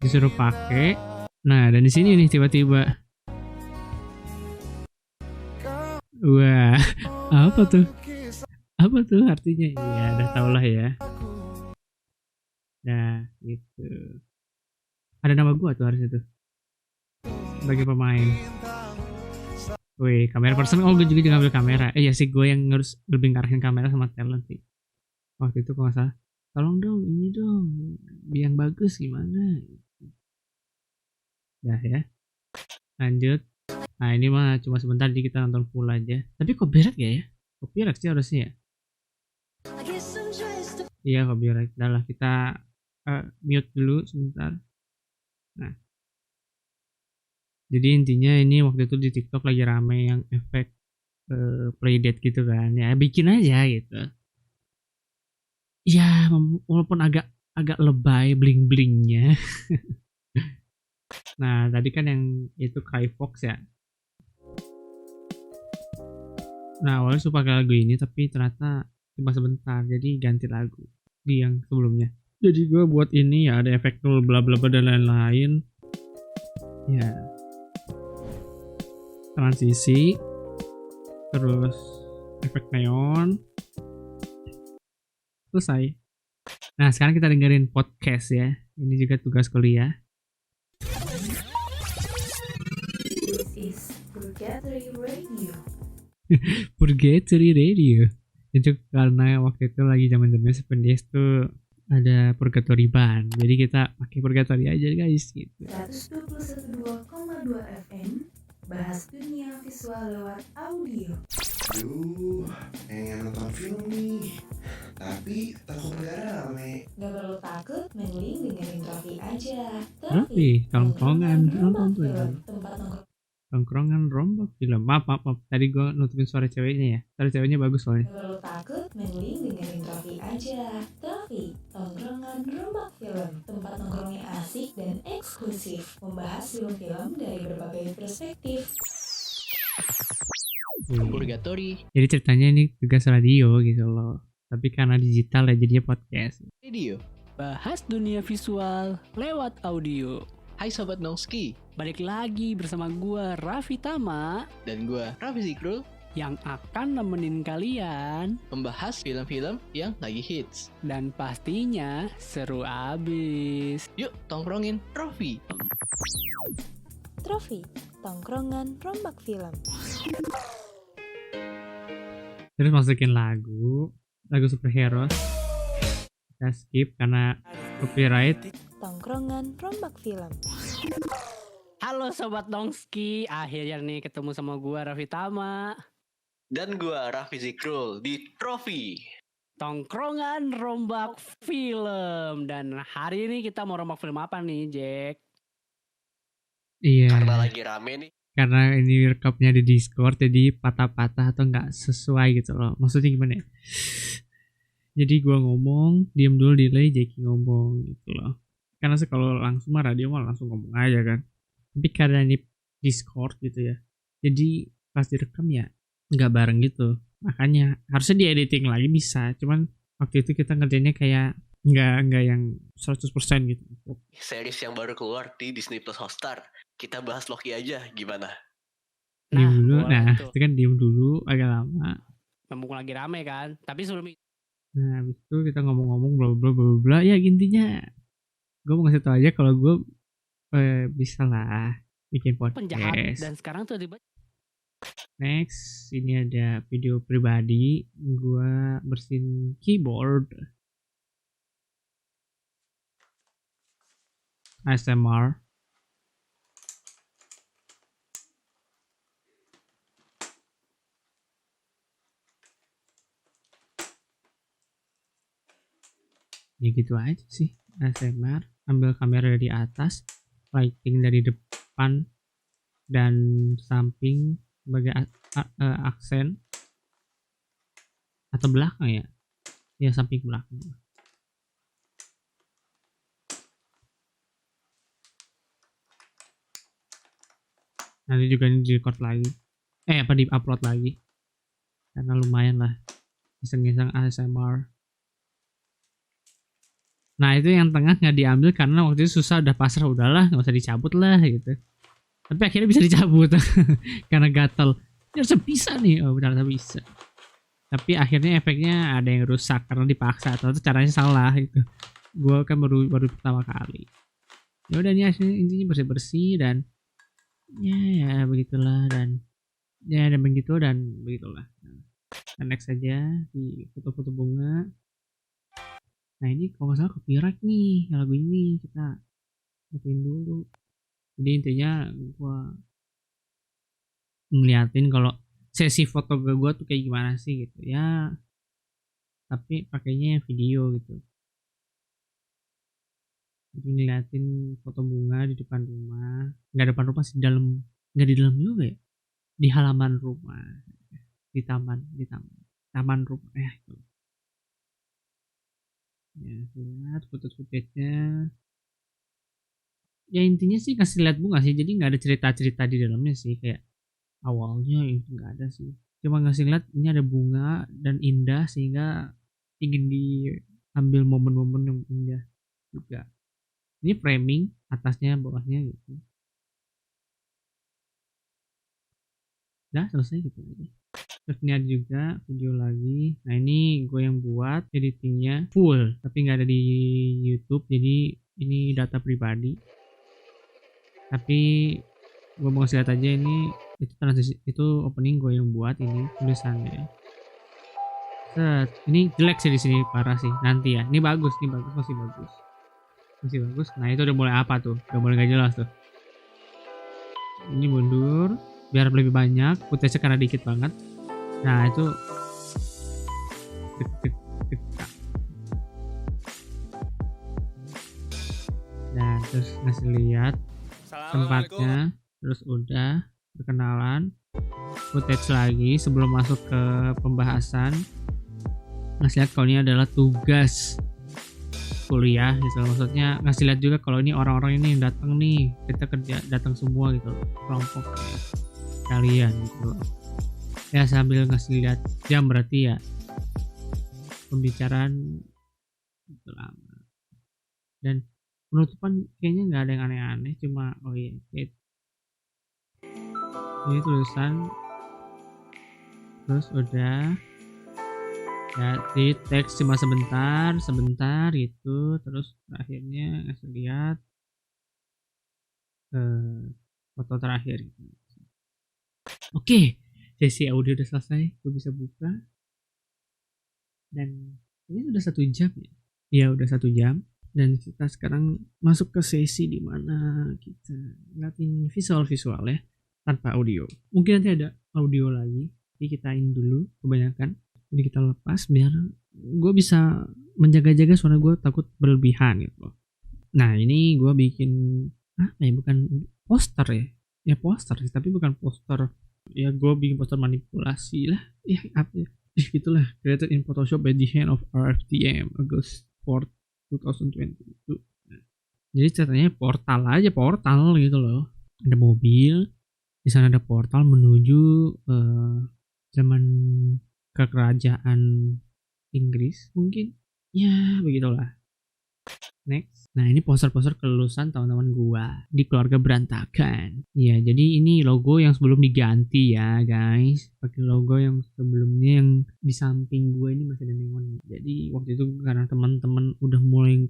[SPEAKER 1] disuruh pakai. Nah, dan di sini nih tiba-tiba, wah, apa tuh artinya? Ya, udah tau lah ya. Nah, gitu. Ada nama gua tuh harusnya tuh sebagai pemain. Wih, kamera person. Oh, gue juga ngambil kamera. Iya sih, gue yang harus lebih ngarahin kamera sama talent sih. Waktu itu kalau nggak salah, tolong dong, ini dong, yang bagus gimana? Dah ya. Lanjut. Nah ini mah cuma sebentar, jadi kita nonton full aja. Tapi copyright ya? Copyright sih harusnya ya. Iya copyright. Udah lah, kita mute dulu sebentar. Nah, jadi intinya ini waktu itu di TikTok lagi rame yang efek playdate gitu kan. Ya bikin aja gitu. Ya walaupun agak lebay bling-blingnya. Nah tadi kan yang itu Cry Fox ya. Nah awalnya suka pakai lagu ini tapi ternyata cuma sebentar, jadi ganti lagu di yang sebelumnya. Jadi gue buat ini ya ada efek nul bla bla bla dan lain-lain. Ya. Transisi, terus efek neon, selesai. Nah sekarang kita dengerin podcast ya. Ini juga tugas kuliah.
[SPEAKER 2] This is Purgatory Radio.
[SPEAKER 1] Purgatory Radio. Itu karena waktu itu lagi zaman-zamannya Sependes tuh ada Purgatory Band. Jadi kita pakai Purgatory aja guys gitu.
[SPEAKER 2] 121,2 FM, bahas dunia visual lewat audio.
[SPEAKER 9] Aduh, pengen nonton film nih, tapi takut gak rame.
[SPEAKER 2] Gak perlu takut, mending dengerin Raffi aja.
[SPEAKER 1] Raffi, tongkrongan nonton tuh ya.
[SPEAKER 2] Tempat nongkrong.
[SPEAKER 1] Tongkrongan rombak film. Maaf. Tadi gue nutupin suara ceweknya ya. Suara ceweknya bagus soalnya.
[SPEAKER 2] Gak perlu takut, mending dengerin Raffi aja. Raffi, tongkrongan rombak film. Tempat nongkrongnya asik dan eksklusif, membahas film-film dari berbagai perspektif.
[SPEAKER 3] Purgatory
[SPEAKER 1] Jadi ceritanya ini tugas radio gitu loh. Tapi karena digital ya jadinya podcast.
[SPEAKER 3] Radio, bahas dunia visual lewat audio.
[SPEAKER 10] Hai Sobat Nongski,
[SPEAKER 3] Balik lagi bersama gua Raffi Tama
[SPEAKER 10] dan gue Raffi Zikrul
[SPEAKER 3] yang akan nemenin kalian
[SPEAKER 10] membahas film-film yang lagi hits.
[SPEAKER 3] dan pastinya seru abis.
[SPEAKER 10] Yuk tongkrongin Raffi.
[SPEAKER 2] Trofi, tongkrongan rombak film.
[SPEAKER 1] Terus masukin lagu superhero. Kita skip karena copyright.
[SPEAKER 2] Tongkrongan rombak film.
[SPEAKER 3] Halo Sobat Nongski, akhirnya nih ketemu sama gua Raffi Tama.
[SPEAKER 10] Dan gue Raffi Zikrul di Trofi.
[SPEAKER 3] Tongkrongan rombak film. Dan hari ini kita mau rombak film apa nih Jack?
[SPEAKER 1] Iya.
[SPEAKER 10] Karena lagi rame nih.
[SPEAKER 1] Karena ini rekapnya di Discord jadi patah-patah atau nggak sesuai gitu loh. Maksudnya gimana ya? Jadi gua ngomong, diam dulu delay, Jackie ngomong gitu loh. Karena kalau langsung mah radio mah langsung ngomong aja kan. Tapi karena ini Discord gitu ya. Jadi pas direkam ya nggak bareng gitu. Makanya harusnya di editing lagi bisa. Cuman waktu itu kita ngerjainnya kayak nggak yang 100% gitu.
[SPEAKER 10] Series yang baru keluar di Disney Plus Hotstar. Kita bahas Loki aja, gimana?
[SPEAKER 1] Diem dulu.
[SPEAKER 3] boleh
[SPEAKER 1] Nah
[SPEAKER 3] tuh.
[SPEAKER 1] itu kan diem dulu agak lama.
[SPEAKER 3] Mumpung lagi rame kan. Tapi sebelum
[SPEAKER 1] Nah habis itu kita ngomong-ngomong bla bla bla bla. Ya intinya gue mau ngasih tau aja kalau gue bisa lah bikin
[SPEAKER 3] penjahat
[SPEAKER 1] podcast.
[SPEAKER 3] dan sekarang tuh tiba
[SPEAKER 1] Next, ini ada video pribadi gua bersihin keyboard ASMR. Ya gitu aja sih ASMR. Ambil kamera dari atas, lighting dari depan dan samping sebagai aksen atau belakang ya samping belakang. Nanti juga ini di record lagi di upload lagi karena lumayan lah iseng-iseng ASMR. Nah itu yang tengah nggak diambil karena waktu itu susah, udah pasrah, udahlah nggak usah dicabut lah gitu. Tapi akhirnya bisa dicabut karena gatel. Ya harusnya bisa nih, oh benar bisa. Tapi akhirnya efeknya ada yang rusak karena dipaksa atau itu caranya salah gitu. Gue kan baru pertama kali. Ya udah nih hasilnya intinya bersih dan ya begitulah dan begitulah. Nah, next aja di foto-foto bunga. Nah ini kalau nggak salah copyright nih lagu ini, kita matiin dulu. Jadi intinya gue ngeliatin kalau sesi foto gue tuh kayak gimana sih gitu ya, tapi pakainya yang video gitu. Jadi ngeliatin foto bunga di depan rumah, nggak depan rumah sih, nggak di dalam juga ya, di halaman rumah, di taman rumah itu. Ya lihat foto-fotonya. Ya intinya sih kasih lihat bunga sih, jadi nggak ada cerita di dalamnya sih, kayak awalnya itu nggak ada sih. cuma ngasih lihat ini ada bunga dan indah sehingga ingin diambil momen-momen yang indah juga. Ini framing atasnya bawahnya gitu. Udah selesai gitu aja. Terus ini ada juga video lagi. Nah ini gue yang buat editingnya full, tapi nggak ada di YouTube. Jadi ini data pribadi. Tapi gue mau kasih lihat aja ini itu transisi, itu opening gue yang buat ini tulisannya. Set, ini jelek sih di sini parah sih. Nanti ya. Ini bagus, masih bagus. Nah itu udah mulai apa tuh? Udah mulai gak jelas tuh. Ini mundur biar lebih banyak, footage karena dikit banget. Nah itu nah terus ngasih lihat tempatnya, terus udah perkenalan, footage lagi sebelum masuk ke pembahasan, ngasih lihat kalau ini adalah tugas kuliah gitu, maksudnya ngasih lihat juga kalau ini orang-orang ini yang datang nih, kita kerja datang semua gitu, kelompok kalian gitu. Ya sambil ngasih lihat jam berarti ya pembicaraan itu lama. Dan penutupan kayaknya nggak ada yang aneh-aneh, cuma oh iya ini tulisan, terus udah ya di teks cuma sebentar gitu, terus akhirnya ngasih lihat foto terakhir gitu. Oke. Sesi audio udah selesai, gue bisa buka. Dan ini udah 1 jam ya. Ya udah 1 jam. Dan kita sekarang masuk ke sesi dimana kita ngeliatin visual ya, tanpa audio. Mungkin nanti ada audio lagi, tapi kita in dulu kebanyakan. Jadi kita lepas biar gue bisa menjaga-jaga suara gue, takut berlebihan gitu loh. Nah ini gue bikin bukan poster ya. Ya poster sih, tapi bukan poster. Ya gue bikin poster manipulasi lah, gitulah, created in Photoshop by the hand of RFTM August 4, 2022. Nah, jadi ceritanya portal gitu loh, ada mobil di sana, ada portal menuju zaman kekerajaan Inggris mungkin ya, begitulah. Next. Nah ini poster-poster kelulusan teman-teman gua di keluarga berantakan. Ya jadi ini logo yang sebelum diganti ya guys. Pakai logo yang sebelumnya yang di samping gua ini masih ada neon. Jadi waktu itu karena teman-teman udah mulai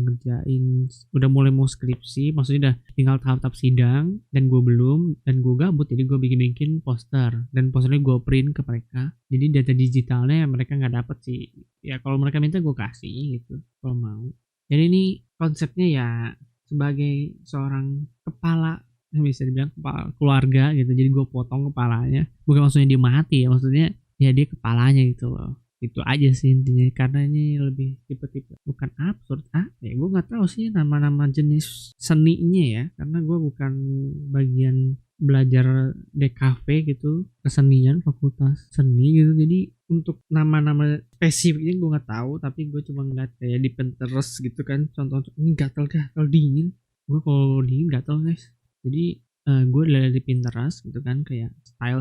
[SPEAKER 1] ngerjain, udah mulai mau skripsi, maksudnya udah tinggal tahap-tahap sidang, dan gua belum, dan gua gabut, jadi gua bikin poster, dan posternya gua print ke mereka. Jadi data digitalnya mereka nggak dapet sih. Ya kalau mereka minta gua kasih gitu kalau mau. Jadi ini konsepnya ya sebagai seorang kepala, bisa dibilang kepala keluarga gitu. Jadi gue potong kepalanya, bukan maksudnya dia mati ya, maksudnya ya dia kepalanya gitu loh. Itu aja sih intinya, karena ini lebih tipe-tipe bukan absurd ya, gue nggak tahu sih nama-nama jenis seninya ya, karena gue bukan bagian belajar DKV gitu, kesenian, fakultas seni gitu. Jadi untuk nama-nama spesifiknya gue nggak tahu, tapi gue cuma ngeliat kayak di Pinterest gitu kan, contoh ini gatal dingin, gue kalau dingin gatal guys. Jadi gue lihat di Pinterest gitu kan, kayak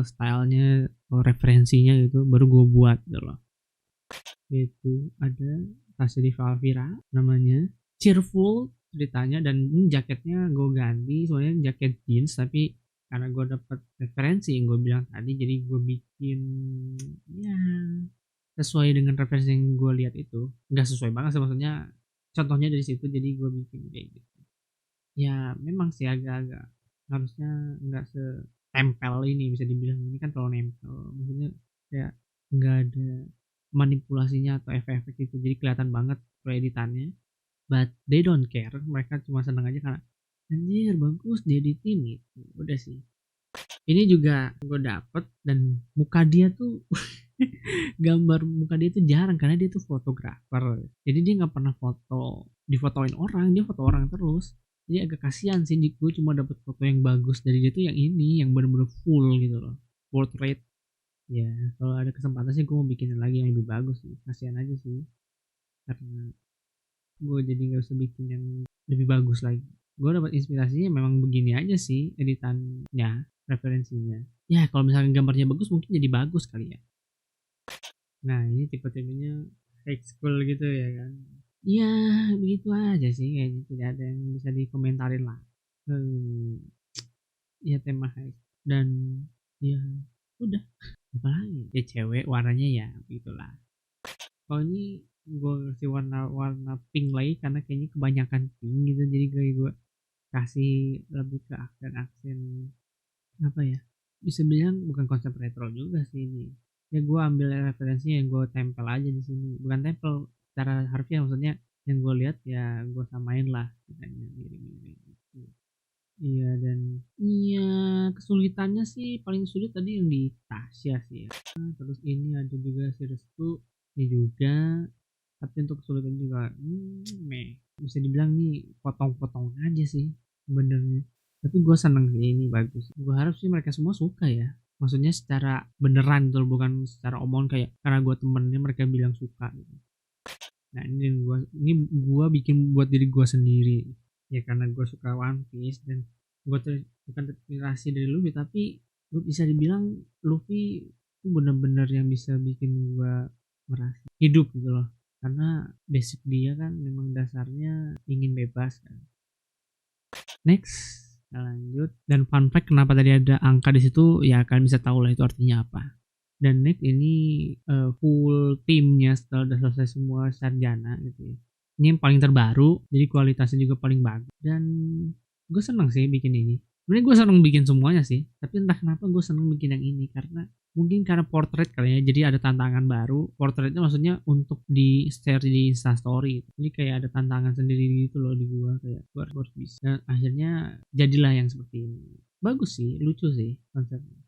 [SPEAKER 1] stylenya, referensinya gitu, baru gue buat gitu loh. Itu ada tasnya di Valvira, namanya Cheerful ceritanya, dan ini jaketnya gue ganti, soalnya jaket jeans, tapi karena gue dapat referensi yang gue bilang tadi, jadi gue bikin ya sesuai dengan referensi yang gue lihat itu. Nggak sesuai banget sih, maksudnya contohnya dari situ, jadi gue bikin kayak gitu. Ya memang sih agak-agak harusnya nggak setempel ini, bisa dibilang ini kan terlalu nempel, maksudnya kayak nggak ada manipulasinya atau efek-efek itu, jadi kelihatan banget editannya. But they don't care, mereka cuma seneng aja karena anjir bagus dieditin gitu. Udah sih. Ini juga gue dapet, dan muka dia tuh gambar muka dia tuh jarang karena dia tuh fotografer. Jadi dia nggak pernah difotoin orang, dia foto orang terus. Jadi agak kasihan sih, gue cuma dapet foto yang bagus dari dia tuh yang ini, yang bener-bener full gitu loh, portrait. Ya kalau ada kesempatan sih gue mau bikinin lagi yang lebih bagus sih. Kasihan aja sih, karena gue jadi nggak usah bikin yang lebih bagus lagi. Gue dapat inspirasinya memang begini aja sih editannya, referensinya. Ya kalau misalkan gambarnya bagus mungkin jadi bagus kali ya. Nah ini tipe-tipenya high school gitu ya kan. Iya begitu aja sih, kayaknya tidak ada yang bisa dikomentarin lah. Ya tema high dan ya udah, apalagi ya cewek warnanya ya begitulah. Kalau ini gue kasih warna pink lagi karena kayaknya kebanyakan pink gitu, jadi kayak gue kasih lebih ke aksen apa ya, bisa bilang bukan konsep retro juga sih ini ya. Gue ambil referensinya yang gue tempel aja di sini, bukan tempel secara harfiah, maksudnya yang gue lihat ya gue samain lah, kitanya mirip-mirip gitu. Iya, dan iya kesulitannya sih paling sulit tadi yang di Tasya sih ya. Terus ini ada juga si Restu ini juga, tapi untuk kesulitan juga bisa dibilang nih potong-potong aja sih sebenarnya. Tapi gue seneng sih, ini bagus. Gue harap sih mereka semua suka ya. Maksudnya secara beneran gitu, bukan secara omongan kayak karena gue temennya mereka bilang suka gitu. Nah ini gue bikin buat diri gue sendiri ya, karena gue suka One Piece dan gue bukan terinspirasi dari Luffy, tapi gue bisa dibilang Luffy itu bener-bener yang bisa bikin gue merasa hidup gitu loh, karena basic dia kan memang dasarnya ingin bebas kan. Next lanjut, dan fun fact kenapa tadi ada angka di situ ya kalian bisa tahu lah itu artinya apa. Dan next ini full timnya setelah udah selesai semua sarjana gitu ya. Ini yang paling terbaru, jadi kualitasnya juga paling bagus. Dan gue seneng sih bikin ini. Sebenarnya gue seneng bikin semuanya sih, tapi entah kenapa gue seneng bikin yang ini karena mungkin karena portrait kali ya. Jadi ada tantangan baru. Portraitnya maksudnya untuk di share di Instastory. Jadi kayak ada tantangan sendiri gitu loh di gue, kayak gue harus bisa. Dan akhirnya jadilah yang seperti ini. Bagus sih, lucu sih konsepnya.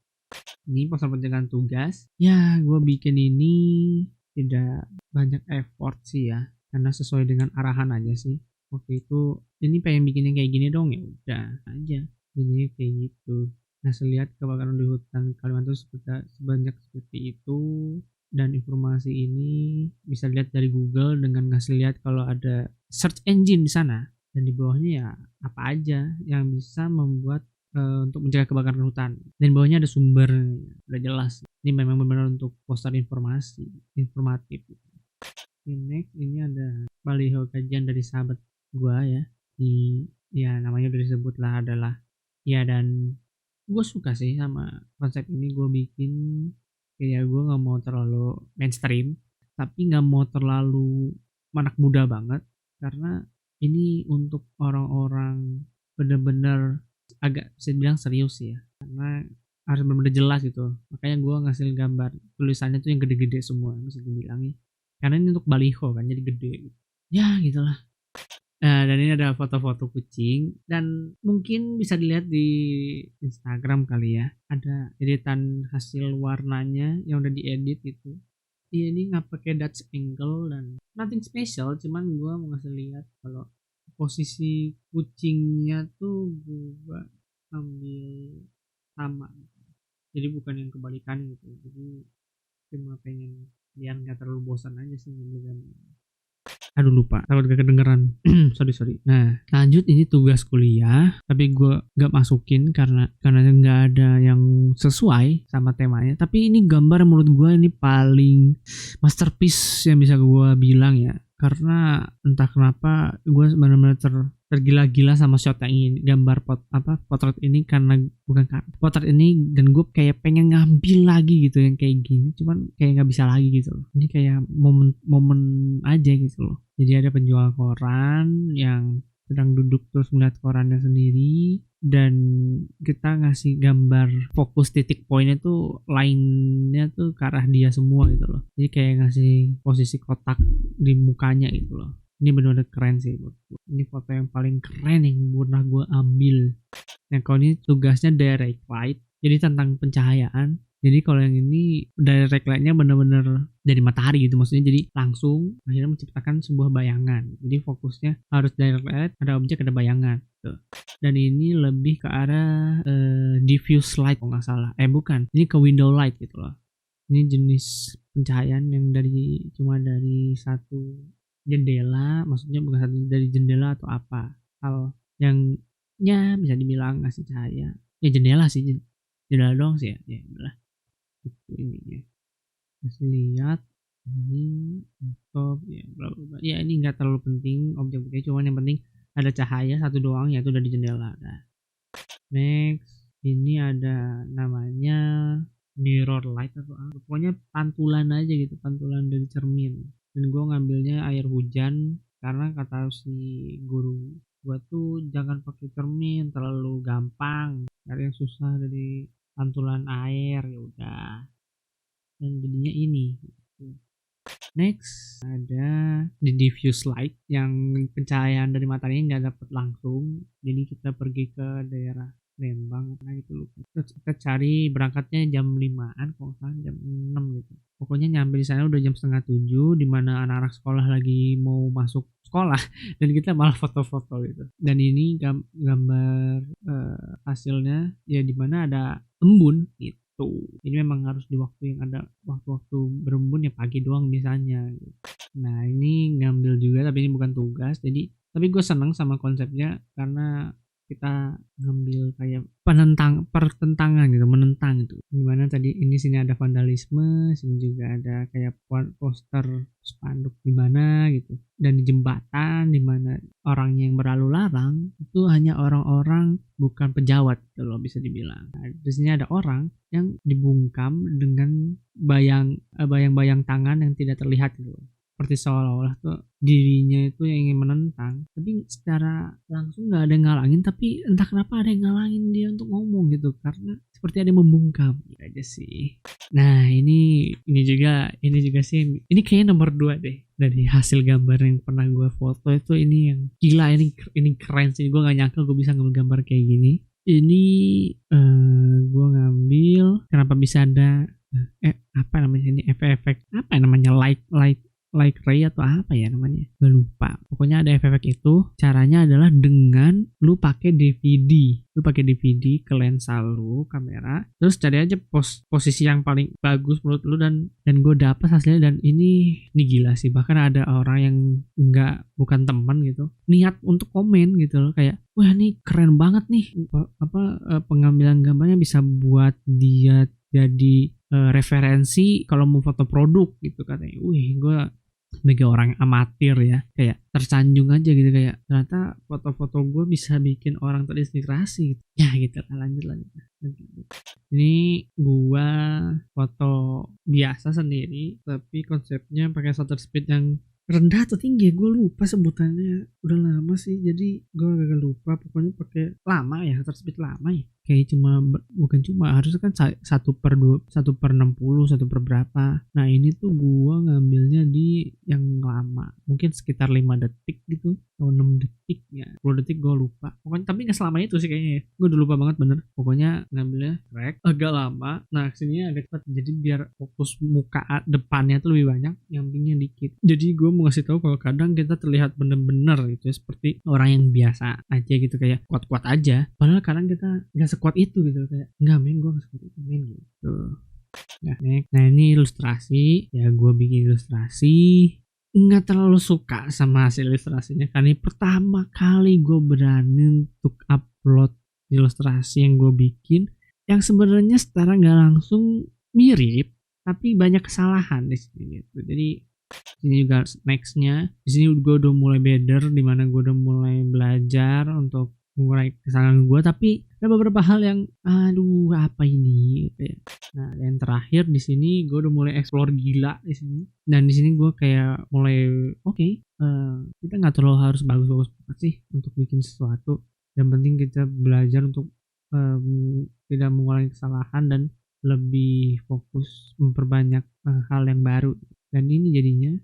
[SPEAKER 1] Ini pasal pencegahan tugas. Ya gue bikin ini tidak banyak effort sih ya, karena sesuai dengan arahan aja sih. Waktu itu ini pengen bikin yang kayak gini dong, ya udah aja jadinya kayak gitu. Ngasih lihat kebakaran di hutan Kalimantan sebanyak seperti itu, dan informasi ini bisa lihat dari Google dengan ngasih lihat kalau ada search engine di sana, dan di bawahnya ya apa aja yang bisa membuat untuk mencegah kebakaran hutan, dan bawahnya ada sumber udah jelas. Ini memang benar-benar untuk poster informasi informatif. Next ini ada baliho kajian dari sahabat gua ya, ya namanya udah disebut lah adalah ya, dan gue suka sih sama konsep ini. Gue bikin kayak gue nggak mau terlalu mainstream tapi nggak mau terlalu anak muda banget, karena ini untuk orang-orang bener-bener agak bisa bilang serius ya, karena harus benar-benar jelas gitu. Makanya gue ngasih gambar tulisannya tuh yang gede-gede semua bisa dibilang ya, karena ini untuk baliho kan jadi gede gitu. Ya gitulah. Dan ini ada foto-foto kucing, dan mungkin bisa dilihat di Instagram kali ya, ada editan hasil warnanya yang udah diedit gitu. Ini nggak pakai Dutch angle dan nothing special, cuman gue mau ngasih lihat kalau posisi kucingnya tuh gue ambil sama, jadi bukan yang kebalikan gitu. Jadi cuma pengen biar nggak terlalu bosan aja sih ngambil gambar. Aduh lupa, takut gak kedengeran. sorry. Nah lanjut, ini tugas kuliah tapi gue gak masukin karena gak ada yang sesuai sama temanya. Tapi ini gambar menurut gue ini paling masterpiece yang bisa gue bilang ya, karena entah kenapa gue benar-benar tergila-gila sama shot yang ini, gambar potret ini, karena bukan potret ini, dan gue kayak pengen ngambil lagi gitu yang kayak gini, cuman kayak nggak bisa lagi gitu loh. Ini kayak momen aja gitu loh. Jadi ada penjual koran yang sedang duduk terus melihat korannya sendiri, dan kita ngasih gambar fokus titik poinnya tuh lainnya tuh ke arah dia semua gitu loh. Jadi kayak ngasih posisi kotak di mukanya gitu loh. Ini benar-benar keren sih buat gue. Ini foto yang paling keren yang pernah gue ambil. Nah kalau ini tugasnya direct light, jadi tentang pencahayaan. Jadi kalau yang ini direct lightnya benar-benar dari matahari gitu, maksudnya jadi langsung akhirnya menciptakan sebuah bayangan. Jadi fokusnya harus direct light, ada objek, ada bayangan gitu. Dan ini lebih ke arah diffuse light kalau nggak salah. Bukan, ini ke window light gitu loh. Ini jenis pencahayaan yang cuma dari satu jendela, maksudnya bukan satu dari jendela atau apa, hal yang ya bisa dibilang ngasih cahaya ya, jendela sih jendela doang sih ya udahlah itu intinya. Masih lihat ini laptop ya bla bla bla. Ya ini nggak terlalu penting objek-objeknya, cuman yang penting ada cahaya satu doang yaitu dari jendela. Nah, next ini ada namanya mirror light atau apa, pokoknya pantulan aja gitu, pantulan dari cermin. Dan gue ngambilnya air hujan karena kata si guru gue tuh jangan pakai cermin, terlalu gampang cari yang susah dari pantulan air. Ya udah, dan jadinya ini gitu. Next ada di diffuse light yang pencahayaan dari matahari nggak dapat langsung, jadi kita pergi ke daerah Lembang karena gitu lupa. Terus kita cari berangkatnya jam 5-an kalau nggak salah, jam 6 gitu. Pokoknya nyampe di sana udah jam 6:30 di mana anak-anak sekolah lagi mau masuk sekolah dan kita malah foto-foto gitu. Dan ini gambar hasilnya ya di mana ada embun gitu. Jadi memang harus di waktu yang ada waktu-waktu berembun ya pagi doang misalnya gitu. Nah ini ngambil juga tapi ini bukan tugas, jadi tapi gue seneng sama konsepnya karena kita ngambil kayak pertentangan gitu, menentang gitu. Dimana tadi ini sini ada vandalisme, sini juga ada kayak poster spanduk di mana gitu. Dan di jembatan di mana orangnya yang berlalu larang itu hanya orang-orang bukan pejabat gitu loh bisa dibilang. Nah, di sini ada orang yang dibungkam dengan bayang-bayang tangan yang tidak terlihat gitu loh. Seperti seolah-olah tuh dirinya itu yang ingin menentang, tapi secara langsung nggak ada yang ngalangin, tapi entah kenapa ada yang ngalangin dia untuk ngomong gitu karena seperti ada yang membungkam gitu aja sih. Nah ini juga sih, ini kayaknya nomor 2 deh dari hasil gambar yang pernah gue foto itu. Ini yang gila, ini keren sih, gue nggak nyangka gue bisa ngambil gambar kayak gini. Ini gue ngambil kenapa bisa ada apa namanya ini efek apa namanya light ray atau apa ya namanya, gue lupa. Pokoknya ada efek itu. Caranya adalah dengan lu pakai DVD ke lensa lu kamera, terus cari aja posisi yang paling bagus menurut lu dan gue dapet hasilnya. Dan ini gila sih, bahkan ada orang yang bukan teman gitu niat untuk komen gitu loh, kayak wah ini keren banget nih pengambilan gambarnya bisa buat dia jadi referensi kalau mau foto produk gitu katanya. Wih, gue sebagai orang yang amatir ya kayak tersanjung aja gitu, kayak ternyata foto-foto gue bisa bikin orang terinspirasi gitu. Ya gitu lah, lanjut. Ini gue foto biasa sendiri tapi konsepnya pakai shutter speed yang rendah atau tinggi, gue lupa sebutannya, udah lama sih jadi gue agak lupa. Pokoknya pakai lama ya, shutter speed lama ya, kayak bukan cuma harusnya kan 1/60, 1/1 berapa. Nah ini tuh gue ngambilnya di yang lama, mungkin sekitar 5 detik gitu atau 6 detik ya, 10 detik gue lupa pokoknya, tapi nggak selama itu sih kayaknya ya, gue udah lupa banget bener. Pokoknya ngambilnya track agak lama. Nah sini agak cepat jadi biar fokus muka depannya tuh lebih banyak, nyampingnya dikit. Jadi gue mau ngasih tahu kalau kadang kita terlihat bener-bener gitu ya, seperti orang yang biasa aja gitu, kayak kuat-kuat aja, padahal kadang kita nggak sekuat itu gitu, kayak nggak men, gue nggak sekuat itu men gitu. Nah ini ilustrasi ya, gue bikin ilustrasi nggak terlalu suka sama hasil ilustrasinya karena ini pertama kali gue berani untuk upload ilustrasi yang gue bikin yang sebenarnya secara nggak langsung mirip tapi banyak kesalahan di sini gitu. Jadi sini juga nextnya di sini gue udah mulai better, dimana gue udah mulai belajar untuk mengurangi kesalahan gue, tapi ada beberapa hal yang aduh apa ini gitu ya. Nah yang terakhir di sini gue udah mulai explore gila di sini, dan di sini gue kayak mulai kita nggak terlalu harus bagus-bagus banget sih untuk bikin sesuatu, yang penting kita belajar untuk tidak mengulangi kesalahan dan lebih fokus memperbanyak hal yang baru. Dan ini jadinya,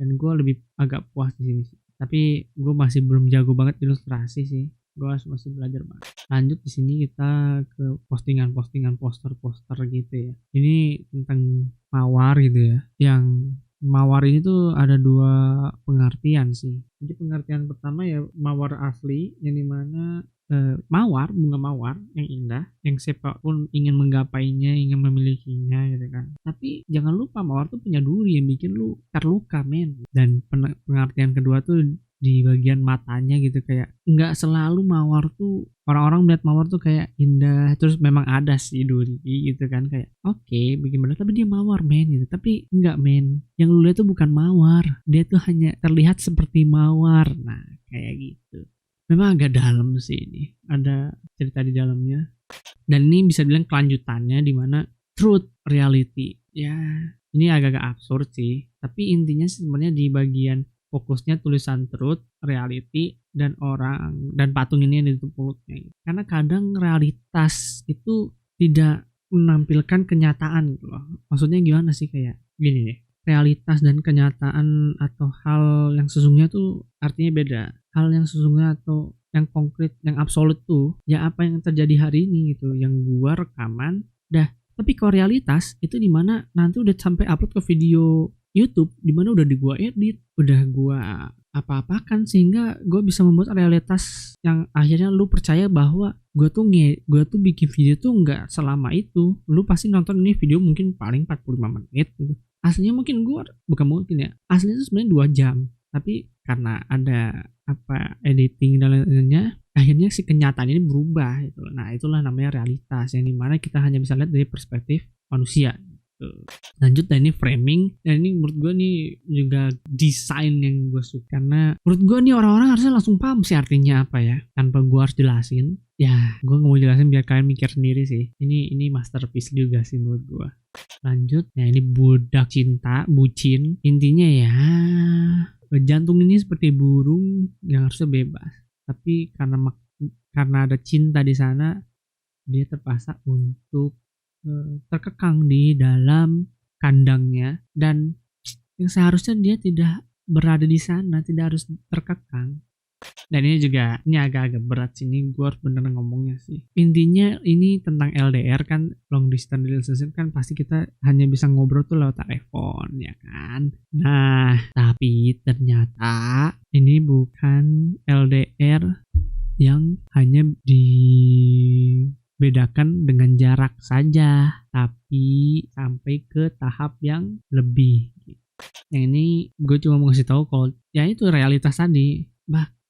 [SPEAKER 1] dan gue lebih agak puas di sini sih. Tapi gue masih belum jago banget ilustrasi sih, gue masih belajar banget. Lanjut di sini kita ke postingan poster gitu ya. Ini tentang mawar gitu ya. Yang mawar ini tuh ada 2 pengertian sih. Jadi pengertian pertama ya mawar asli, yang dimana bunga mawar yang indah, yang siapapun ingin menggapainya, ingin memilikinya gitu kan. Tapi jangan lupa mawar tuh punya duri yang bikin lu terluka men. Dan pengertian kedua tuh di bagian matanya gitu, kayak nggak selalu mawar tuh, orang-orang melihat mawar tuh kayak indah, terus memang ada sih duri gitu kan, kayak oke bikin bener tapi dia mawar men gitu, tapi enggak men, yang lu lihat tuh bukan mawar, dia tuh hanya terlihat seperti mawar. Nah kayak gitu, memang agak dalam sih ini, ada cerita di dalamnya, dan ini bisa bilang kelanjutannya di mana truth reality ya. Ini agak-agak absurd sih, tapi intinya sebenarnya di bagian fokusnya tulisan truth, reality, dan orang dan patung ini yang ditutup mulutnya gitu. Karena kadang realitas itu tidak menampilkan kenyataan gitu loh. Maksudnya gimana sih, kayak gini deh. Realitas dan kenyataan atau hal yang sesungguhnya tuh artinya beda. Hal yang sesungguhnya atau yang konkret, yang absolut tuh ya apa yang terjadi hari ini gitu, yang gua rekaman dah. Tapi kalau realitas itu dimana nanti udah sampai upload ke video YouTube, dimana udah di gua edit, udah gua apa-apakan, sehingga gua bisa membuat realitas yang akhirnya lu percaya bahwa gua tuh bikin video tuh nggak selama itu. Lu pasti nonton ini video mungkin paling 45 menit gitu. Aslinya mungkin gua bukan mungkin ya, aslinya itu sebenarnya 2 jam. Tapi karena ada editing dan lain-lainnya, akhirnya si kenyataan ini berubah gitu. Nah itulah namanya realitas, yang dimana kita hanya bisa lihat dari perspektif manusia gitu. Lanjut, dan ini framing, dan ini menurut gue nih juga desain yang gue suka, karena menurut gue nih orang-orang harusnya langsung paham sih artinya apa ya, tanpa gue harus jelasin. Ya gue gak mau jelasin, biar kalian mikir sendiri sih. Ini masterpiece juga sih menurut gue. Lanjut, ya ini budak cinta, bucin. Intinya ya jantung ini seperti burung yang harusnya bebas, tapi karena ada cinta di sana, dia terpaksa untuk terkekang di dalam kandangnya, dan yang seharusnya dia tidak berada di sana, tidak harus terkekang. Dan ini agak-agak berat sih, ini gue harus bener ngomongnya sih. Intinya ini tentang LDR kan, long distance relationship kan, pasti kita hanya bisa ngobrol tuh lewat telepon ya kan. Nah tapi ternyata ini bukan LDR yang hanya dibedakan dengan jarak saja, tapi sampai ke tahap yang lebih. Yang ini gue cuma mau kasih tahu kalau ya itu realitas tadi.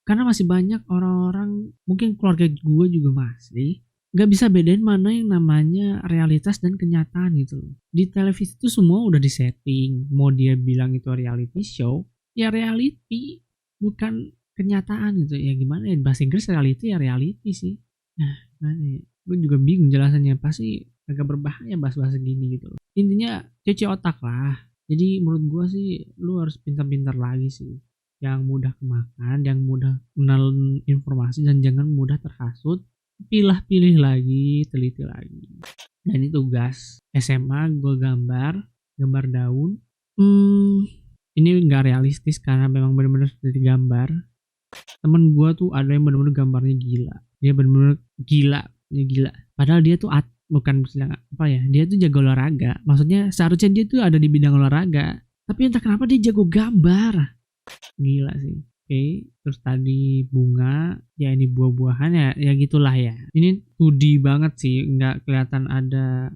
[SPEAKER 1] Karena masih banyak orang-orang, mungkin keluarga gue juga masih gak bisa bedain mana yang namanya realitas dan kenyataan gitu. Di televisi itu semua udah disetting, mau dia bilang itu reality show, ya reality, bukan kenyataan gitu. Ya gimana ya, bahasa Inggris reality ya reality sih. Nah ya, gue juga bingung jelasannya, pasti agak berbahaya bahas-bahas gini gitu. Intinya cuci otak lah. Jadi menurut gue sih lu harus pintar-pintar lagi sih, yang mudah kemakan, yang mudah mengenal informasi, dan jangan mudah terhasut. Pilih lagi, teliti lagi. Dan ini tugas SMA gue gambar daun. Ini nggak realistis karena memang benar-benar sudah digambar. Temen gue tuh ada yang benar-benar gambarnya gila. Dia benar-benar gila. Padahal dia tuh bukan apa ya, dia tuh jago olahraga. Maksudnya seharusnya dia tuh ada di bidang olahraga, tapi entah kenapa dia jago gambar. Gila sih. Oke, terus tadi bunga, ya ini buah-buahan ya gitulah ya. Ini 2D banget sih, nggak kelihatan ada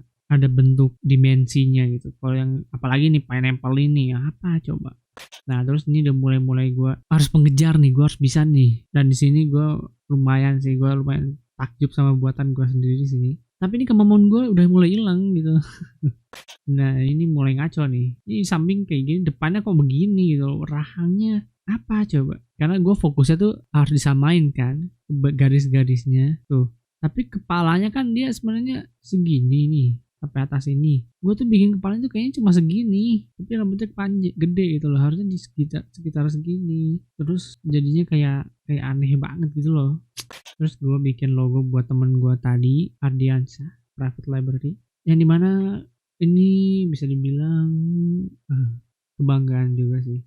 [SPEAKER 1] bentuk dimensinya gitu. Kalau yang apalagi nih pineapple ini ya apa coba. Nah terus ini udah mulai gue harus mengejar nih, gue harus bisa nih. Dan di sini gue lumayan takjub sama buatan gue sendiri di sini. Tapi ini kemampuan gue udah mulai hilang gitu. Nah ini mulai ngaco nih. Ini samping kayak gini, depannya kok begini gitu. Rahangnya apa coba? Karena gue fokusnya tuh harus disamain kan garis-garisnya tuh. Tapi kepalanya kan dia sebenarnya segini nih sampai atas ini. Gue tuh bikin kepalanya tuh kayaknya cuma segini, tapi rambutnya panjang gede gitu loh. Harusnya di sekitar segini. Terus jadinya kayak aneh banget gitu loh. Terus gue bikin logo buat temen gue tadi, Ardiansyah Private Library, yang dimana ini bisa dibilang kebanggaan juga sih.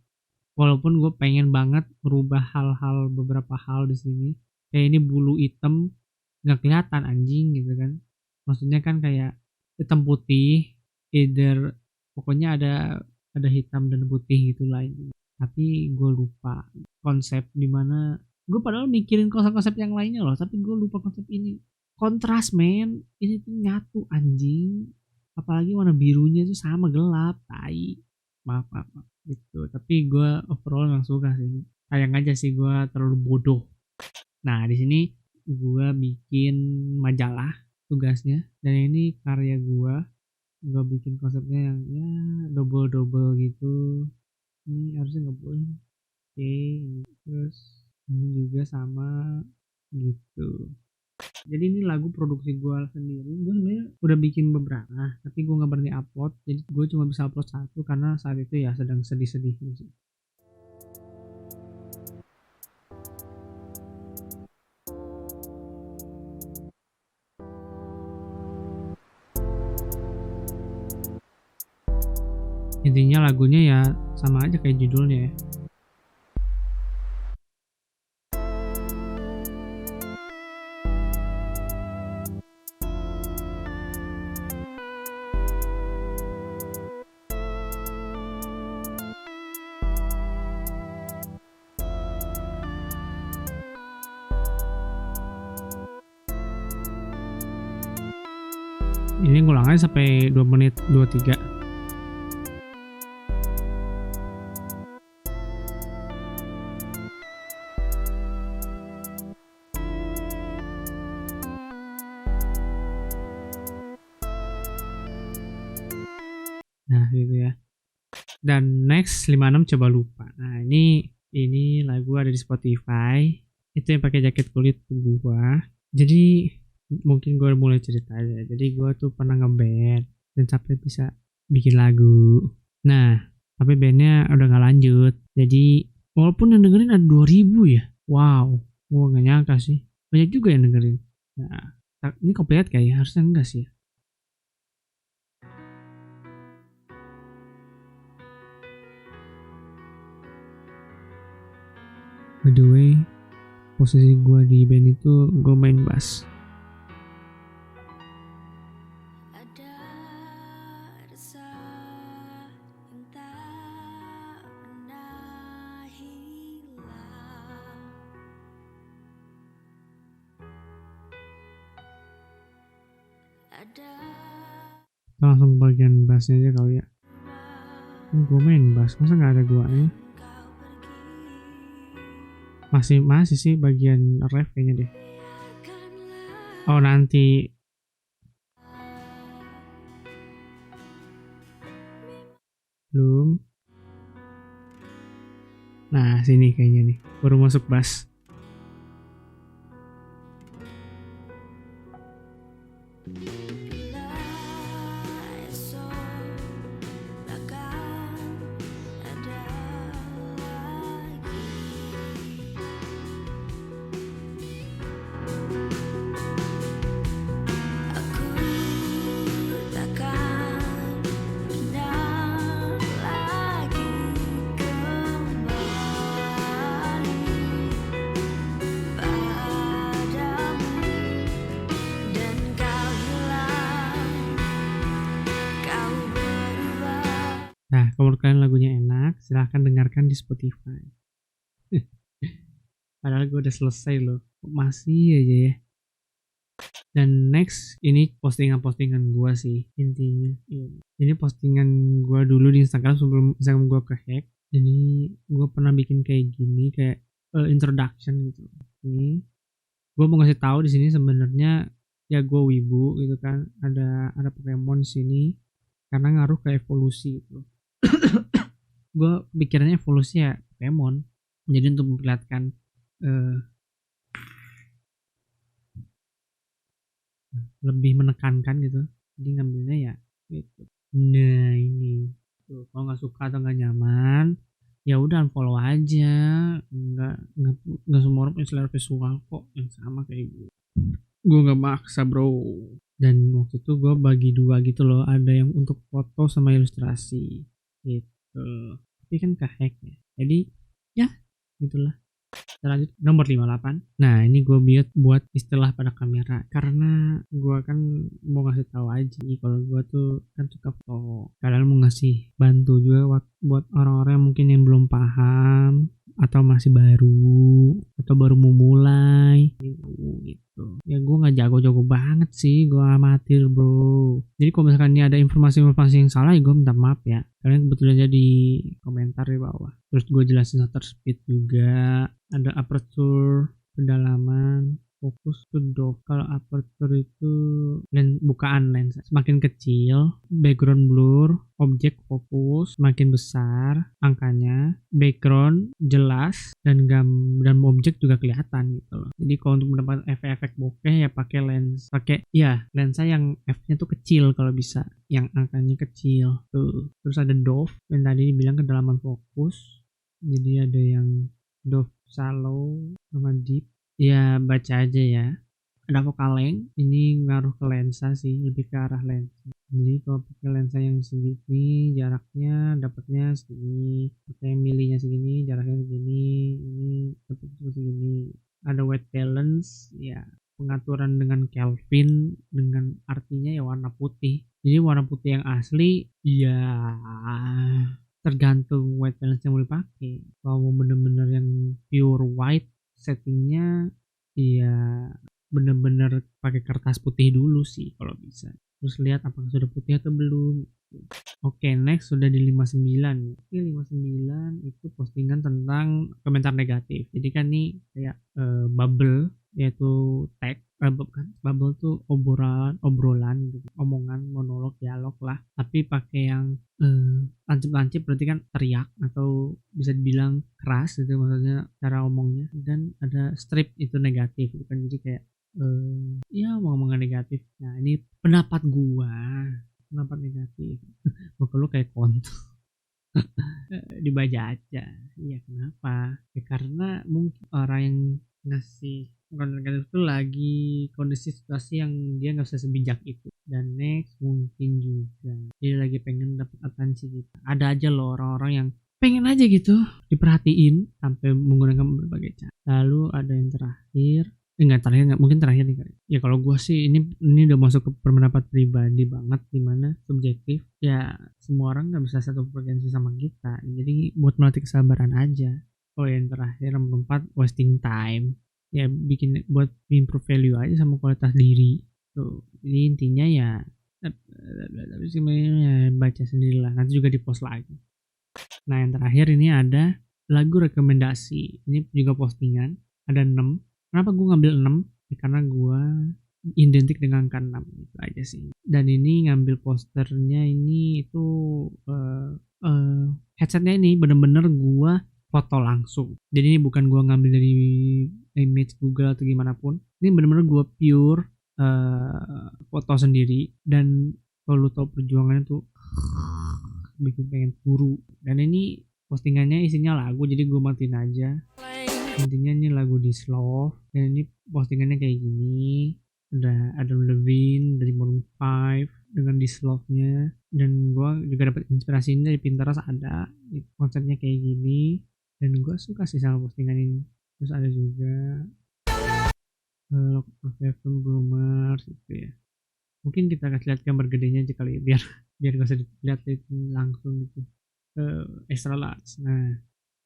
[SPEAKER 1] Walaupun gue pengen banget merubah beberapa hal di sini. Kayak ini bulu hitam nggak kelihatan anjing gitu kan. Maksudnya kan kayak hitam putih, pokoknya ada hitam dan putih gitu lah. Tapi gue lupa konsep dimana. Gue padahal mikirin konsep-konsep yang lainnya loh, tapi gue lupa konsep ini. Kontras men, ini tuh nyatu anjing. Apalagi warna birunya tuh sama gelap, tai. Maaf gitu. Tapi gue overall yang suka sih. sayang aja sih gue terlalu bodoh. Nah di sini gue bikin majalah tugasnya, dan ini karya gue bikin konsepnya yang ya double gitu. Ini harusnya nggak boleh. Oke, terus ini juga sama gitu. Jadi ini lagu produksi gue sendiri. Gue sebenarnya udah bikin beberapa, tapi gue nggak berani upload. Jadi gue cuma bisa upload satu karena saat itu ya sedang sedih-sedih sih. Intinya lagunya ya sama aja kayak judulnya ya. Ini ngulang aja sampai 2 menit 23. Nah gitu ya. Dan next 56 coba lupa. Nah ini lagu ada di Spotify. Itu yang pakai jaket kulit gua. Jadi mungkin gue mulai cerita aja. Jadi gue tuh pernah ngeband dan sampai bisa bikin lagu. Nah tapi bandnya udah gak lanjut. Jadi walaupun yang dengerin ada 2000 ya. Wow, gue gak nyangka sih. Banyak juga yang dengerin. Nah ini copyright kayaknya, harusnya enggak sih ya. By the way, posisi gue di band itu gue main bass. Kita langsung bagian bassnya aja kali ya. Gue main bass, masa gak ada guanya? Masih sih bagian ref kayaknya deh. Oh nanti. Belum. Nah sini kayaknya nih, baru masuk bass. Nah, kalau kalian lagunya enak, silahkan dengarkan di Spotify. Padahal gue udah selesai loh, masih aja ya. Dan next, ini postingan-postingan gue sih intinya. Ini postingan gue dulu di Instagram sebelum Instagram gue kehack. Jadi gue pernah bikin kayak gini, kayak introduction gitu. Ini gue mau ngasih tahu di sini sebenarnya ya gue wibu gitu kan. Ada Pokemon di sini karena ngaruh ke evolusi gitu. Gue pikirannya evolusi ya Pokemon, jadi untuk memperlihatkan lebih menekankan gitu, jadi ngambilnya ya gitu. Nah ini tuh, kalau nggak suka atau nggak nyaman ya udah unfollow aja. Nggak semua orang punya selera visual kok yang sama kayak gue nggak maksa bro. Dan waktu itu gue bagi dua gitu loh, ada yang untuk foto sama ilustrasi gitu. Tapi kan kehack ya, jadi ya gitulah. Kita lanjut nomor 58. Nah ini gue buat istilah pada kamera karena gue kan mau ngasih tahu aja kalau gue tuh kan suka foto. Kalian mau ngasih bantu juga buat orang-orang mungkin yang belum paham atau masih baru atau baru mau mulai gitu. gitu. Ya gue nggak jago-jago banget sih, gue amatir bro. Jadi kalau misalkan ini ada informasi-informasi yang salah ya gue minta maaf ya. Kalian kebetulan jadi komentar di bawah. Terus gue jelasin shutter speed juga, ada aperture, kedalaman, fokus to dove. Kalau aperture itu bukaan lensa semakin kecil, background blur, objek fokus semakin besar angkanya, background jelas dan objek juga kelihatan gitu loh. Jadi kalau untuk mendapatkan efek-efek bokeh ya pakai lensa yang f-nya tuh kecil kalau bisa, yang angkanya kecil tuh. Terus ada dove yang tadi dibilang kedalaman fokus. Jadi ada yang dove shallow sama deep. Ya baca aja ya. Ada focal length, ini ngaruh ke lensa sih, lebih ke arah lensa. Jadi kalau pakai lensa yang segini jaraknya dapatnya segini, pakai milinya segini jaraknya segini, ini dapatnya segini. Ada white balance, ya pengaturan dengan Kelvin, dengan artinya ya warna putih. Jadi warna putih yang asli ya tergantung white balance yang mau dipakai. Kalau mau bener-bener yang pure white, settingnya ya bener-bener pakai kertas putih dulu sih kalau bisa. Terus lihat apakah sudah putih atau belum. Oke, next sudah di 59. Oke, 59 itu postingan tentang komentar negatif. Jadi kan nih kayak bubble, yaitu tag, bubble tuh obrolan gitu, omongan, monolog, dialog lah. Tapi pakai yang lancip-lancip, berarti kan teriak atau bisa dibilang keras gitu maksudnya cara omongnya. Dan ada strip itu negatif gitu kan, jadi kayak ya omongan negatif. Nah ini pendapat negatif. Pokoknya lu kayak kontol. Dibaca aja. Iya kenapa? Ya karena mungkin orang yang ngasih konten negatif itu lagi kondisi situasi yang dia nggak bisa sebijak itu. Dan next mungkin juga dia lagi pengen dapat atensi kita. Ada aja loh orang-orang yang pengen aja gitu diperhatiin sampai menggunakan berbagai cara. Lalu ada yang terakhir, mungkin terakhir nih kali. Ya kalau gue sih ini udah masuk ke pendapat pribadi banget, dimana subjektif. Ya semua orang nggak bisa satu frekuensi sama kita. Jadi buat melatih kesabaran aja. Oh yang terakhir nomor 4, wasting time. Ya bikin buat improve value aja sama kualitas diri. Tuh. Jadi intinya ya baca sendiri lah. Nanti juga di post lagi. Nah yang terakhir ini ada lagu rekomendasi. Ini juga postingan. Ada 6. Kenapa gue ngambil 6? Ya, karena gue identik dengan angka 6 gitu aja sih. Dan ini ngambil posternya ini itu headsetnya ini bener-bener gue foto langsung. Jadi ini bukan gue ngambil dari image Google atau gimana pun. Ini bener-bener gue pure foto sendiri. Dan kalau lu tau perjuangannya tuh bikin pengen buru. Dan ini postingannya isinya lagu, jadi gue matiin aja. Intinya ini lagu di slow, dan ini postingannya kayak gini. Ada Adam Levine dari Maroon 5 dengan di slow-nya, dan gue juga dapat inspirasi ini dari Pinterest. Ada konsepnya kayak gini, dan gue suka sih sama postingan ini. Terus ada juga Lock of Heaven Bloomers gitu ya. Mungkin kita kasih lihat gambar gedenya aja kali ya, biar gak usah dilihat langsung gitu. Extra large. Nah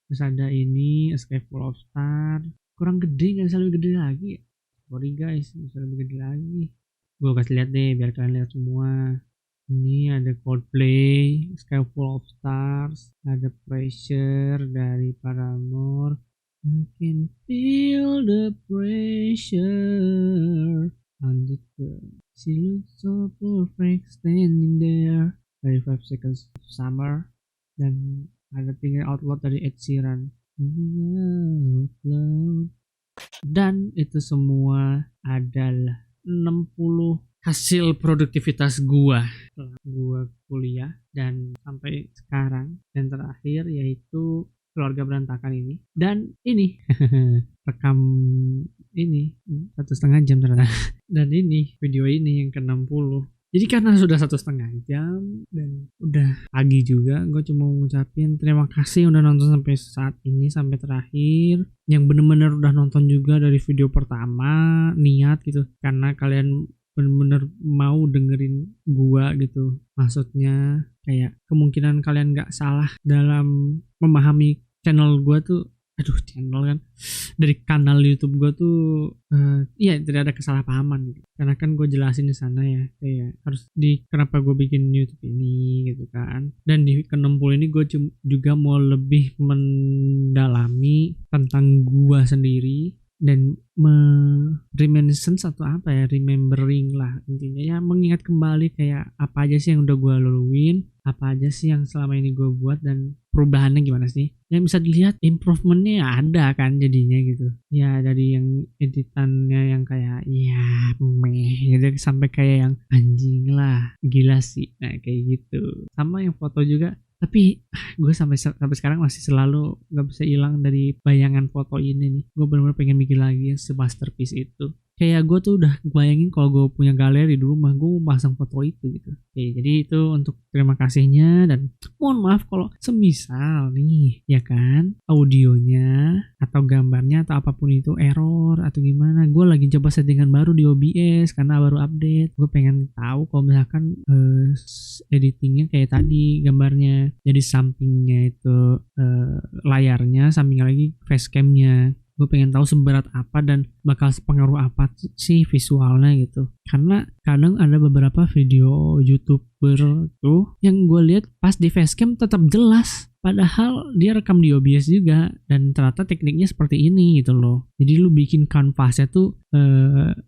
[SPEAKER 1] terus ada ini Escape Full of Star, kurang gede, nggak bisa lebih gede lagi. Sorry guys, bisa lebih gede lagi. Gue kasih lihat deh biar kalian lihat semua. Ini ada Coldplay, Escape Full of Stars, ada Pressure dari Paramore. You can feel the pressure on the girl. She looks so perfect standing there. Dari 5 Seconds of Summer. Dan ada Thinking Out Loud dari Ed Sheeran. Dan itu semua adalah 60 hasil produktivitas gua kuliah dan sampai sekarang. Dan terakhir yaitu Keluarga Berantakan ini. Dan ini rekam ini 1,5 jam ternyata. Dan ini video ini yang ke-60. Jadi karena sudah 1,5 jam dan udah pagi juga, gue cuma ngucapin terima kasih udah nonton sampai saat ini, sampai terakhir. Yang bener-bener udah nonton juga dari video pertama, niat gitu. Karena kalian bener-bener mau dengerin gua gitu. Maksudnya kayak kemungkinan kalian gak salah dalam memahami channel gua tuh channel kan, dari kanal YouTube gue tuh iya tidak ada kesalahpahaman gitu. Karena kan gue jelasin di sana ya kayak harus kenapa gue bikin YouTube ini gitu kan. Dan di ke-60 ini gue juga mau lebih mendalami tentang gue sendiri dan reminiscence atau apa ya, remembering lah intinya ya, mengingat kembali kayak apa aja sih yang udah gue laluin, apa aja sih yang selama ini gue buat dan perubahannya gimana sih. Yang bisa dilihat improvementnya ada kan jadinya gitu ya, dari yang editannya yang kayak ya meh gitu sampai kayak yang anjing lah gila sih, nah kayak gitu. Sama yang foto juga, tapi gue sampai sekarang masih selalu gak bisa hilang dari bayangan foto ini nih. Gue benar-benar pengen bikin lagi yang masterpiece itu. Kayak gue tuh udah bayangin kalau gue punya galeri di rumah, gue mau pasang foto itu gitu. Oke, jadi itu untuk terima kasihnya, dan mohon maaf kalau semisal nih ya kan audionya atau gambarnya atau apapun itu error atau gimana. Gue lagi coba settingan baru di OBS karena baru update. Gue pengen tahu kalau misalkan editingnya kayak tadi gambarnya jadi sampingnya itu layarnya, samping lagi facecamnya. Gue pengen tahu seberat apa dan bakal sepengaruh apa sih visualnya gitu. Karena kadang ada beberapa video YouTuber tuh yang gue lihat pas di facecam tetap jelas, padahal dia rekam di OBS juga, dan ternyata tekniknya seperti ini gitu loh. Jadi lu bikin kanvasnya tuh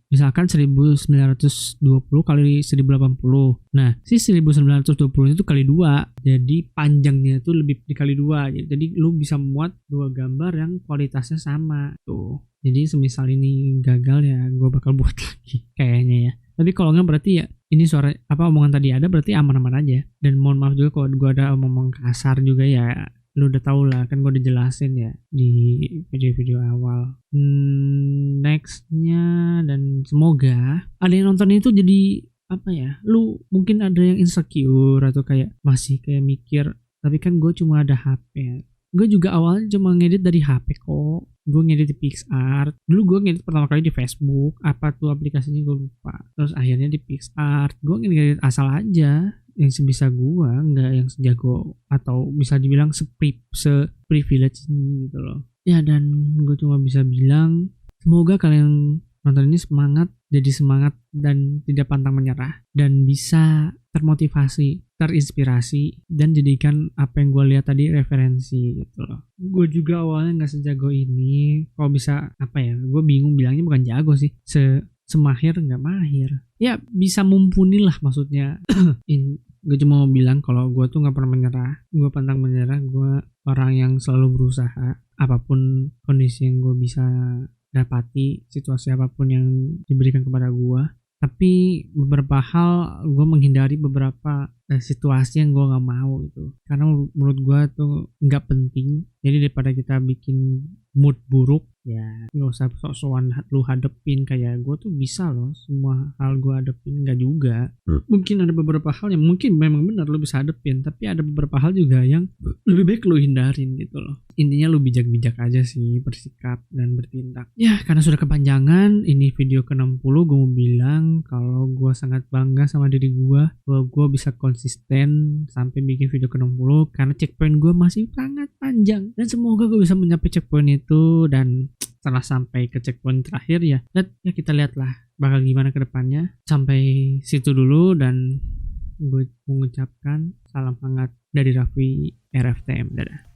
[SPEAKER 1] misalkan 1920 kali 1080. Nah, si 1920 itu kali 2. Jadi panjangnya tuh lebih dikali 2. Jadi lu bisa muat 2 gambar yang kualitasnya sama tuh. Jadi semisal ini gagal ya gue bakal buat lagi kayaknya ya. Tapi kalau nggak berarti ya ini suara omongan tadi ada, berarti aman-aman aja. Dan mohon maaf juga kalau gue ada ngomong kasar juga ya, lu udah tau lah kan, gue udah jelasin ya di video-video awal. Nextnya, dan semoga ada yang nonton itu jadi apa ya, lu mungkin ada yang insecure atau kayak masih kayak mikir, tapi kan gue cuma ada HP. Gue juga awalnya cuma ngedit dari HP kok. Gue ngedit di PixArt. Dulu gue ngedit pertama kali di Facebook. Apa tuh aplikasinya gue lupa. Terus akhirnya di PixArt. Gue ngedit asal aja. Yang sebisa gue. Nggak yang sejago. Atau bisa dibilang se-privilege ini gitu loh. Ya, dan gue cuma bisa bilang semoga kalian nonton ini semangat. Jadi semangat dan tidak pantang menyerah. Dan bisa termotivasi, terinspirasi, dan jadikan apa yang gue lihat tadi referensi gitu loh. Gue juga awalnya nggak sejago ini. Kalau bisa apa ya, gue bingung bilangnya, bukan jago sih, semahir nggak mahir ya, bisa mumpuni lah maksudnya. Gue cuma mau bilang kalau gue tuh nggak pernah menyerah, gue pantang menyerah. Gue orang yang selalu berusaha apapun kondisi yang gue bisa dapati, situasi apapun yang diberikan kepada gue. Tapi beberapa hal gue menghindari beberapa situasi yang gue nggak mau gitu, karena menurut gue tuh nggak penting. Jadi daripada kita bikin mood buruk ya nggak usah sok-sokan lu hadepin kayak gue tuh bisa loh semua hal gue hadepin. Nggak juga, mungkin ada beberapa hal yang mungkin memang benar lu bisa hadepin, tapi ada beberapa hal juga yang lebih baik lu hindarin gitu loh. Intinya lu bijak-bijak aja sih bersikap dan bertindak ya. Karena sudah kepanjangan, ini video ke-60, gue mau bilang kalau gue sangat bangga sama diri gue bahwa gue bisa konsisten sampai bikin video ke-60 karena checkpoint gue masih sangat panjang. Dan semoga gue bisa mencapai checkpoint itu, dan setelah sampai ke checkpoint terakhir ya kita lihatlah bakal gimana ke depannya. Sampai situ dulu, dan gue mengucapkan salam hangat dari Raffi RFTM. Dadah.